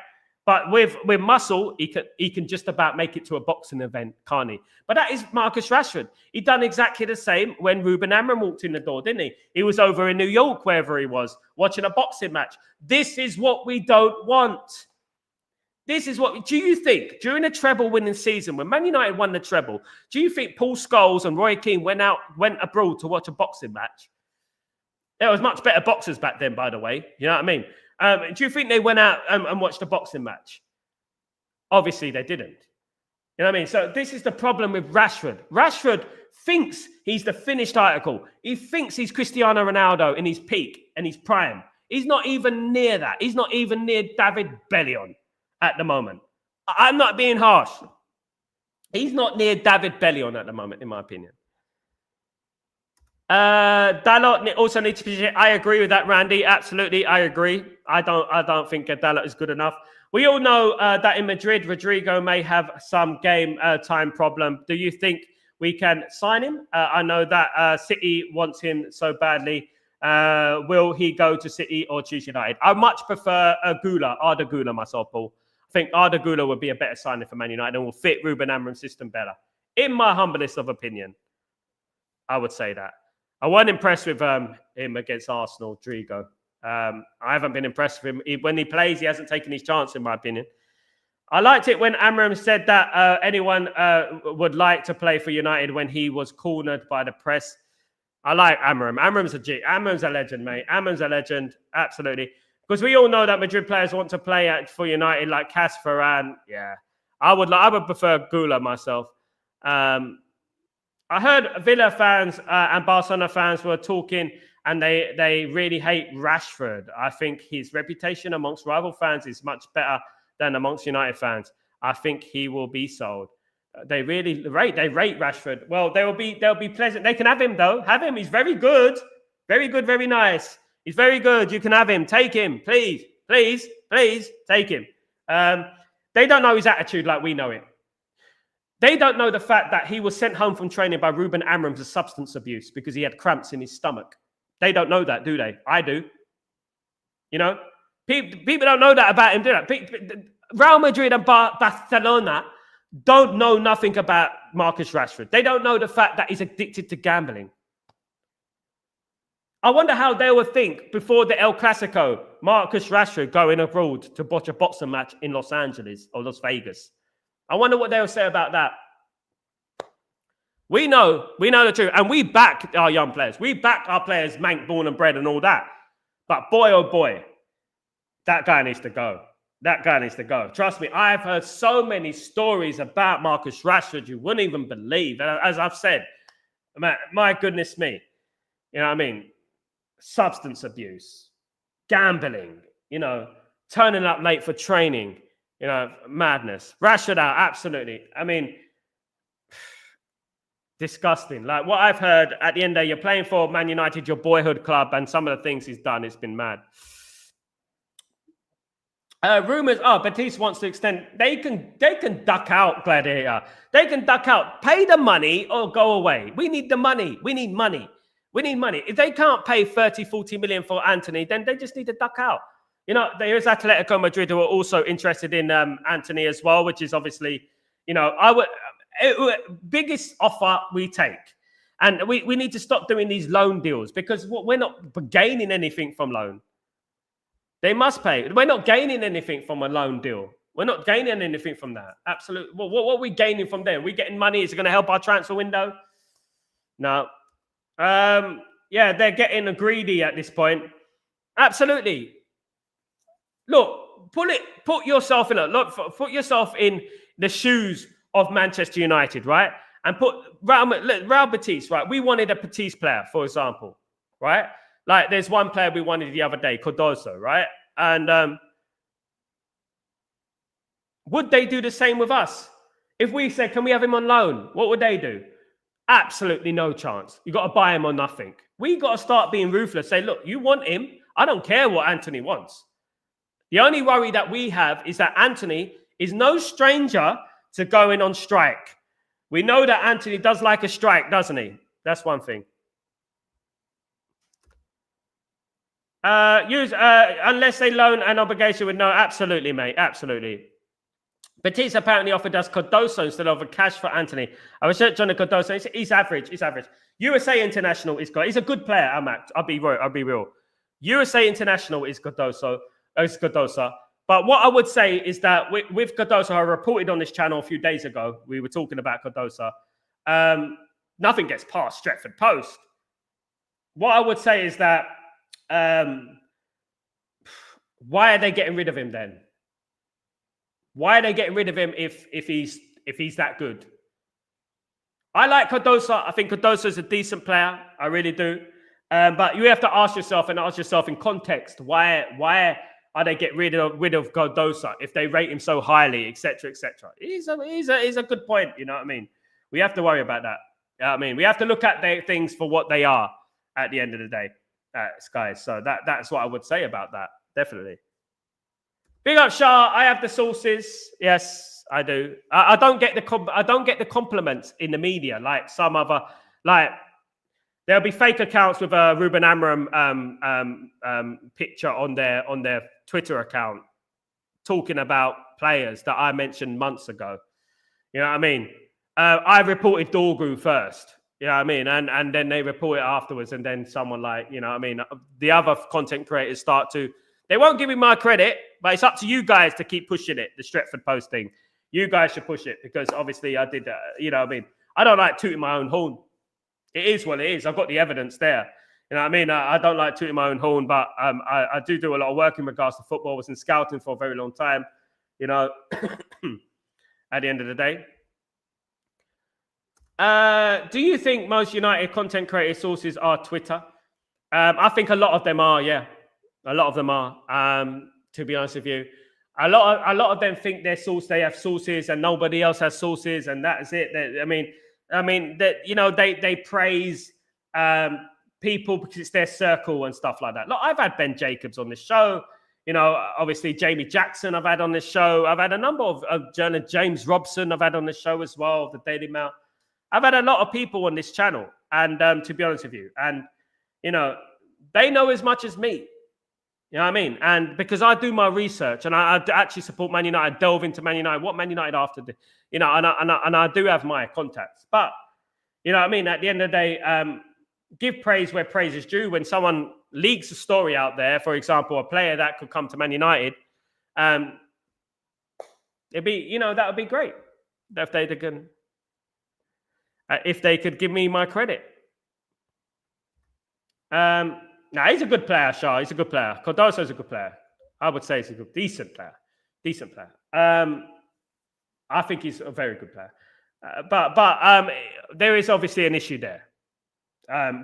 But with muscle, he can just about make it to a boxing event, can't he? But that is Marcus Rashford. He done exactly the same when Ruben Amorim walked in the door, didn't he? He was over in New York, wherever he was, watching a boxing match. This is what we don't want. Do you think, during the treble-winning season, when Man United won the treble, do you think Paul Scholes and Roy Keane went abroad to watch a boxing match? There was much better boxers back then, by the way. You know what I mean? Do you think they went out and watched a boxing match? Obviously, they didn't. You know what I mean? So this is the problem with Rashford. Rashford thinks he's the finished article. He thinks he's Cristiano Ronaldo in his peak and his prime. He's not even near that. He's not even near David Bellion at the moment. I'm not being harsh. He's not near David Bellion at the moment, in my opinion. Dalot also needs to be. I agree with that, Randy. Absolutely, I agree. I don't think Dalot is good enough. We all know that in Madrid, Rodrigo may have some game time problem. Do you think we can sign him? I know that City wants him so badly. Will he go to City or choose United? I much prefer Arda Güler myself, Paul. I think Arda Güler would be a better signing for Man United and will fit Ruben Amorim's system better. In my humblest of opinion, I would say that. I wasn't impressed with him against Arsenal, Rodrigo. I haven't been impressed with him. When he plays, he hasn't taken his chance, in my opinion. I liked it when Amorim said that anyone would like to play for United when he was cornered by the press. I like Amorim. Amorim's a G. Amorim's a legend, mate. Amorim's a legend, absolutely. Because we all know that Madrid players want to play for United, like Cas Ferran. Yeah, I would prefer Güler myself. I heard Villa fans and Barcelona fans were talking, and they really hate Rashford. I think his reputation amongst rival fans is much better than amongst United fans. I think he will be sold. They really rate Rashford. Well, they'll be pleasant. They can have him though. Have him. He's very good, very nice. He's very good. You can have him. Take him, please, take him. They don't know his attitude like we know it. They don't know the fact that he was sent home from training by Ruben Amorim for substance abuse because he had cramps in his stomach. They don't know that, do they? I do. You know, people don't know that about him, do they? Real Madrid and Barcelona don't know nothing about Marcus Rashford. They don't know the fact that he's addicted to gambling. I wonder how they would think before the El Clasico, Marcus Rashford going abroad to watch a boxing match in Los Angeles or Las Vegas. I wonder what they'll say about that. We know the truth. And we back our young players. We back our players, Mank, born and bred and all that. But boy, oh boy, that guy needs to go. That guy needs to go. Trust me, I've heard so many stories about Marcus Rashford you wouldn't even believe. And as I've said, man, my goodness me. You know what I mean? Substance abuse, gambling, turning up late for training. Madness. Rashford out, absolutely. I mean, disgusting. Like what I've heard at the end there, you're playing for Man United, your boyhood club, and some of the things he's done, it's been mad. Rumors, Batiste wants to extend. They can duck out, Gladiator. They can duck out. Pay the money or go away. We need the money. We need money. If they can't pay 30, 40 million for Anthony, then they just need to duck out. There is Atletico Madrid who are also interested in Anthony as well, which is obviously, biggest offer we take. And we need to stop doing these loan deals because we're not gaining anything from loan. They must pay. We're not gaining anything from a loan deal. We're not gaining anything from that. Absolutely. What are we gaining from there? Are we getting money? Is it going to help our transfer window? No. Yeah, they're getting greedy at this point. Absolutely. Look, put yourself in put yourself in the shoes of Manchester United, right? And put Real Batiste, right? We wanted a Batiste player, for example, right? Like there's one player we wanted the other day, Cardoso, right? And would they do the same with us? If we said, can we have him on loan? What would they do? Absolutely no chance. You got to buy him or nothing. We got to start being ruthless. Say, look, you want him. I don't care what Anthony wants. The only worry that we have is that Anthony is no stranger to going on strike. We know that Anthony does like a strike, doesn't he? That's one thing. Unless they loan an obligation with no, absolutely, mate, absolutely. Batiste apparently offered us Cardoso instead of a cash for Anthony. I was searching on the Cardoso. He's average. He's average. USA International is good. He's a good player, I'll be real. USA International is Cardoso. But what I would say is that with Cardoso, I reported on this channel a few days ago. We were talking about Cardoso. Nothing gets past Stretford Post. What I would say is that why are they getting rid of him then? Why are they getting rid of him if he's that good? I like Cardoso. I think Cardoso is a decent player. I really do. But you have to ask yourself in context, why are they get rid of Cardoso if they rate him so highly, etc., etc. He's a good point. You know what I mean? We have to worry about that. You know what I mean? We have to look at things for what they are at the end of the day, guys. So that's what I would say about that. Definitely. Big up, Shah. I have the sources. Yes, I do. I don't get the compliments in the media like some other there'll be fake accounts with a Ruben Amorim picture on their Twitter account talking about players that I mentioned months ago. You know what I mean? I reported Dortmund first. You know what I mean? And then they report it afterwards. And then someone you know what I mean? The other content creators they won't give me my credit, but it's up to you guys to keep pushing it, the Stretford post thing. You guys should push it because obviously I did, you know what I mean? I don't like tooting my own horn. It is what it is. I've got the evidence there. You know what I mean? I don't like tooting my own horn, but I do a lot of work in regards to football. I was in scouting for a very long time, you know, at the end of the day. Do you think most United content creator sources are Twitter? I think a lot of them are, yeah. A lot of them are, to be honest with you. A lot of them think they have sources and nobody else has sources and that's it. I mean that, you know, they praise people because it's their circle and stuff like that. Look, I've had Ben Jacobs on this show. You know, obviously Jamie Jackson I've had on this show. I've had a number of journalists, James Robson I've had on this show as well, the Daily Mail. I've had a lot of people on this channel, and to be honest with you, and you know, they know as much as me. You know what I mean? And because I do my research and I actually support Man United, I delve into Man United, what Man United after, you know, and I do have my contacts. But, you know what I mean? At the end of the day, give praise where praise is due. When someone leaks a story out there, for example, a player that could come to Man United, it'd be, you know, that would be great if they could give me my credit. No, he's a good player, Shah. He's a good player. Cardoso's a good player. I would say he's a decent player. Decent player. I think he's a very good player. But there is obviously an issue there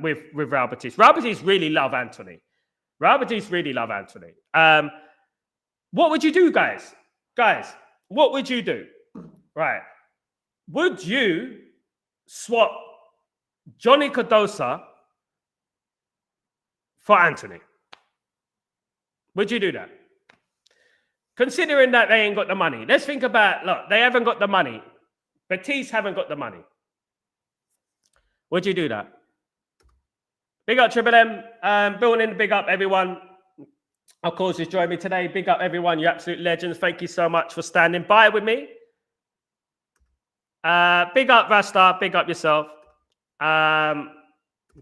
with Real Betis. Real Betis really love Anthony. Real Betis really love Anthony. What would you do, guys? Guys, what would you do? Right. Would you swap Johnny Cardoso for Anthony? Would you do that? Considering that they ain't got the money. Let's think about, look, they haven't got the money. Betis haven't got the money. Would you do that? Big up Triple M. Building, big up everyone. Of course, who's joined me today. Big up everyone. You absolute legends. Thank you so much for standing by with me. Big up Rasta. Big up yourself.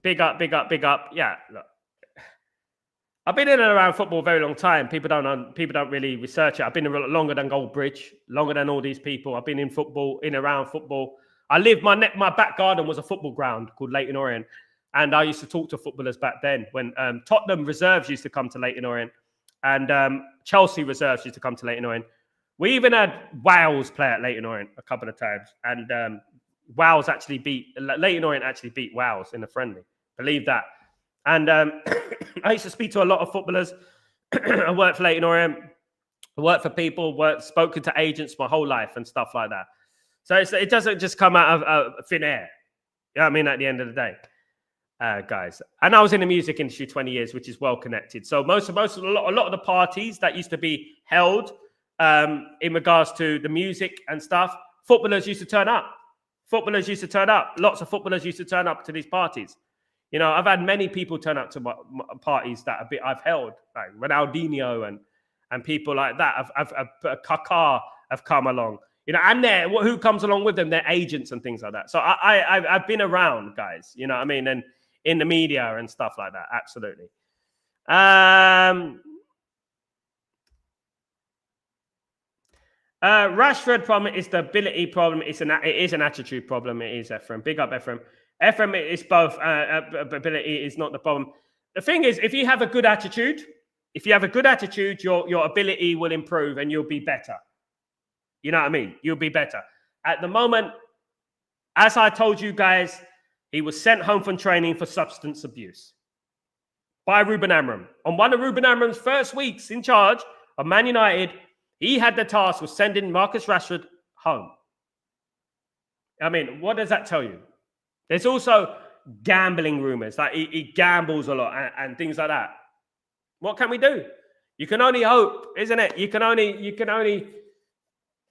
Big up. Yeah, look. I've been in and around football a very long time. People don't really research it. I've been longer than Goldbridge, longer than all these people. I've been in football, in and around football. I lived, my back garden was a football ground called Leyton Orient. And I used to talk to footballers back then when Tottenham reserves used to come to Leyton Orient and Chelsea reserves used to come to Leyton Orient. We even had Wales play at Leyton Orient a couple of times. And Leyton Orient actually beat Wales in the friendly. Believe that. And I used to speak to a lot of footballers. I worked for Leyton Orient. I worked for people, spoken to agents my whole life and stuff like that. So it doesn't just come out of thin air. You know what I mean? At the end of the day, guys. And I was in the music industry 20 years, which is well connected. So a lot of the parties that used to be held in regards to the music and stuff, footballers used to turn up. Lots of footballers used to turn up to these parties. You know, I've had many people turn up to my parties that I've held, like Ronaldinho and people like that. Kaká have come along, you know, and who comes along with them? They're agents and things like that. So I've been around, guys. You know what I mean? And in the media and stuff like that. Absolutely. Rashford problem is the ability problem. It is an attitude problem. It is Ephraim. Big up Ephraim. Ephraim is both. Ability is not the problem. The thing is, if you have a good attitude, your ability will improve and you'll be better. You know what I mean? You'll be better. At the moment, as I told you guys, he was sent home from training for substance abuse. by Ruben Amorim. On one of Ruben Amorim's first weeks in charge of Man United, he had the task of sending Marcus Rashford home. I mean, what does that tell you? There's also gambling rumors, like he gambles a lot and things like that. What can we do? You can only hope, isn't it? You can only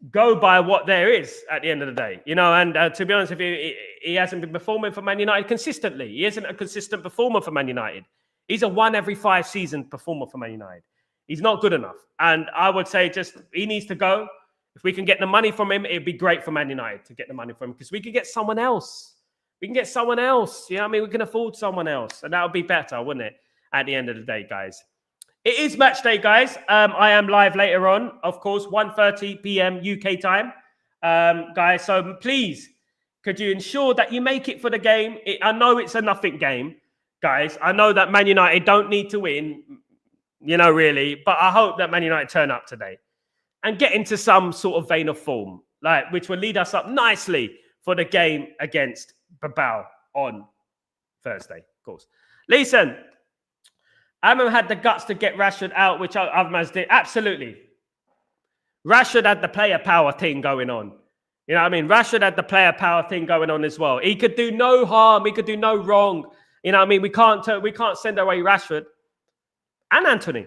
go by what there is at the end of the day, you know. And to be honest with you, he hasn't been performing for Man United consistently. He isn't a consistent performer for Man United. He's a 1 every 5 season performer for Man United. He's not good enough. And I would say just he needs to go. If we can get the money from him, it'd be great for Man United to get the money from him because we could get someone else. We can get someone else. You know what I mean? We can afford someone else. And that would be better, wouldn't it? At the end of the day, guys. It is match day, guys. I am live later on, of course, 1:30 p.m. UK time. Guys, so please, could you ensure that you make it for the game? I know it's a nothing game, guys. I know that Man United don't need to win, you know, really. But I hope that Man United turn up today and get into some sort of vein of form, like which will lead us up nicely for the game against Bilbao on Thursday, of course. Listen, Amram had the guts to get Rashford out, which Overmars did. Absolutely. Rashford had the player power thing going on. You know what I mean? Rashford had the player power thing going on as well. He could do no harm. He could do no wrong. You know what I mean? We can't send away Rashford and Anthony,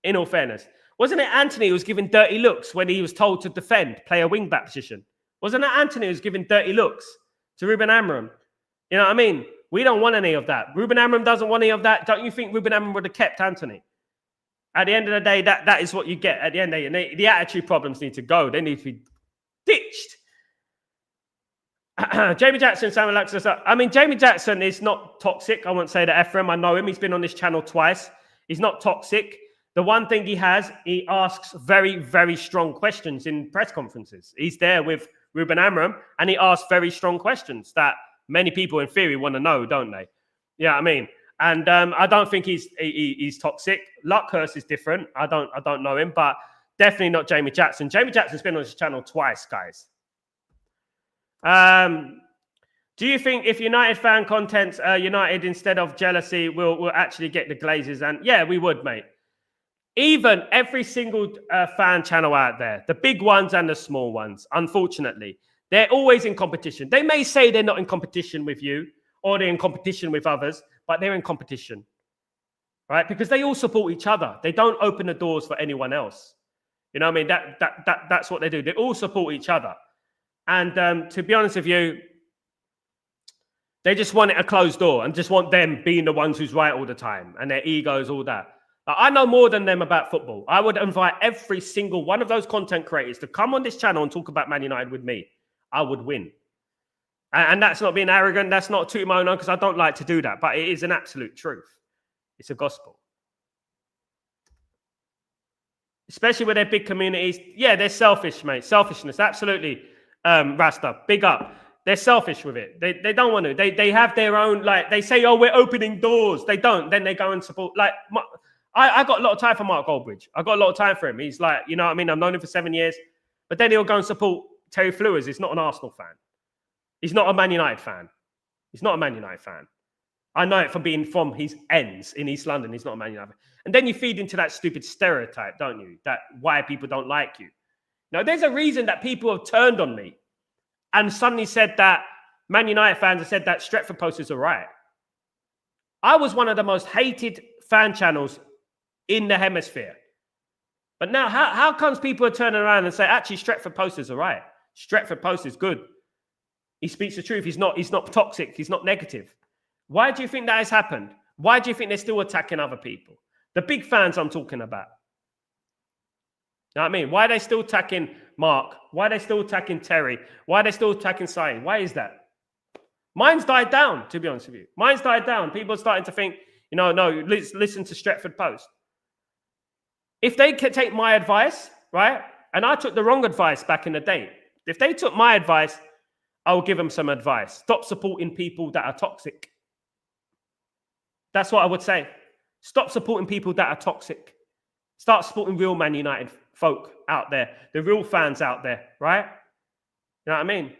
in all fairness. Wasn't it Anthony who was giving dirty looks when he was told to defend, play a wing-back position? Wasn't it Anthony who was giving dirty looks to Ruben Amorim? You know what I mean? We don't want any of that. Ruben Amorim doesn't want any of that. Don't you think Ruben Amorim would have kept Anthony? At the end of the day, that is what you get. At the end of the day, the attitude problems need to go. They need to be ditched. Jamie Jackson, Samuel Alexis. I mean, Jamie Jackson is not toxic. I won't say that, Ephraim. I know him. He's been on this channel twice. He's not toxic. The one thing he asks very, very strong questions in press conferences. He's there with Ruben Amorim, and he asks very strong questions that many people in theory want to know, don't they? Yeah, I mean, and I don't think he's toxic. Luckhurst is different. I don't know him, but definitely not Jamie Jackson. Jamie Jackson's been on this channel twice, guys. Do you think if United fan content's United instead of jealousy, we'll actually get the Glazers? And yeah, we would, mate. Even every single fan channel out there, the big ones and the small ones, unfortunately, they're always in competition. They may say they're not in competition with you or they're in competition with others, but they're in competition, right? Because they all support each other. They don't open the doors for anyone else. You know what I mean? That's what they do. They all support each other. And to be honest with you, they just want it a closed door and just want them being the ones who's right all the time and their egos, all that. I know more than them about football. I would invite every single one of those content creators to come on this channel and talk about Man United with me. I would win. And that's not being arrogant. That's not tooting my own horn because I don't like to do that. But it is an absolute truth. It's a gospel. Especially with their big communities. Yeah, they're selfish, mate. Selfishness, absolutely. Rasta, big up. They're selfish with it. They don't want to. They have their own, like, they say, oh, we're opening doors. They don't. Then they go and support. Like, I got a lot of time for Mark Goldbridge. I got a lot of time for him. He's like, you know what I mean? I've known him for 7 years. But then he'll go and support Terry Flewers. He's not an Arsenal fan. He's not a Man United fan. He's not a Man United fan. I know it from being from his ends in East London. He's not a Man United fan. And then you feed into that stupid stereotype, don't you? That why people don't like you. Now, there's a reason that people have turned on me and suddenly said that Man United fans have said that Stretford posters are right. I was one of the most hated fan channels in the hemisphere. But now, how comes people are turning around and say, actually, Stretford posters are right? Stretford Post is good. He speaks the truth. He's not toxic. He's not negative. Why do you think that has happened? Why do you think they're still attacking other people? The big fans I'm talking about. You know what I mean? Why are they still attacking Mark? Why are they still attacking Terry? Why are they still attacking Saeed? Why is that? Mine's died down, to be honest with you. Mine's died down. People are starting to think, you know, no, listen to Stretford Post. If they could take my advice, right? And I took the wrong advice back in the day. If they took my advice, I'll give them some advice. Stop supporting people that are toxic. That's what I would say. Stop supporting people that are toxic. Start supporting real Man United folk out there, the real fans out there, right? You know what I mean?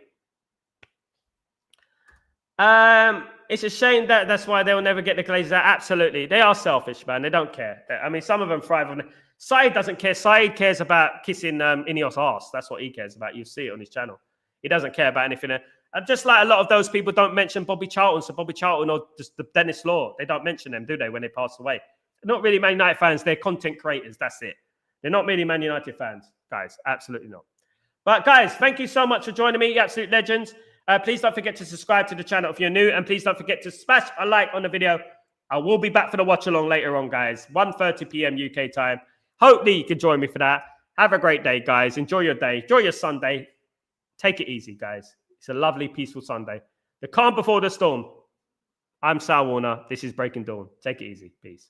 It's a shame that that's why they'll never get the Glazers out. Absolutely. They are selfish, man. They don't care. I mean, some of them thrive on it. Saeed doesn't care. Saeed cares about kissing Ineos' arse. That's what he cares about. You see it on his channel. He doesn't care about anything. And just like a lot of those people don't mention Bobby Charlton. So Bobby Charlton or just the Dennis Law, they don't mention them, do they, when they pass away? They're not really Man United fans. They're content creators. That's it. They're not really Man United fans, guys. Absolutely not. But guys, thank you so much for joining me, you absolute legends. Please don't forget to subscribe to the channel if you're new. And please don't forget to smash a like on the video. I will be back for the watch along later on, guys. 1:30 p.m. UK time. Hopefully you can join me for that. Have a great day, guys. Enjoy your day. Enjoy your Sunday. Take it easy, guys. It's a lovely, peaceful Sunday. The calm before the storm. I'm Sal Warner. This is Breaking Dawn. Take it easy. Peace.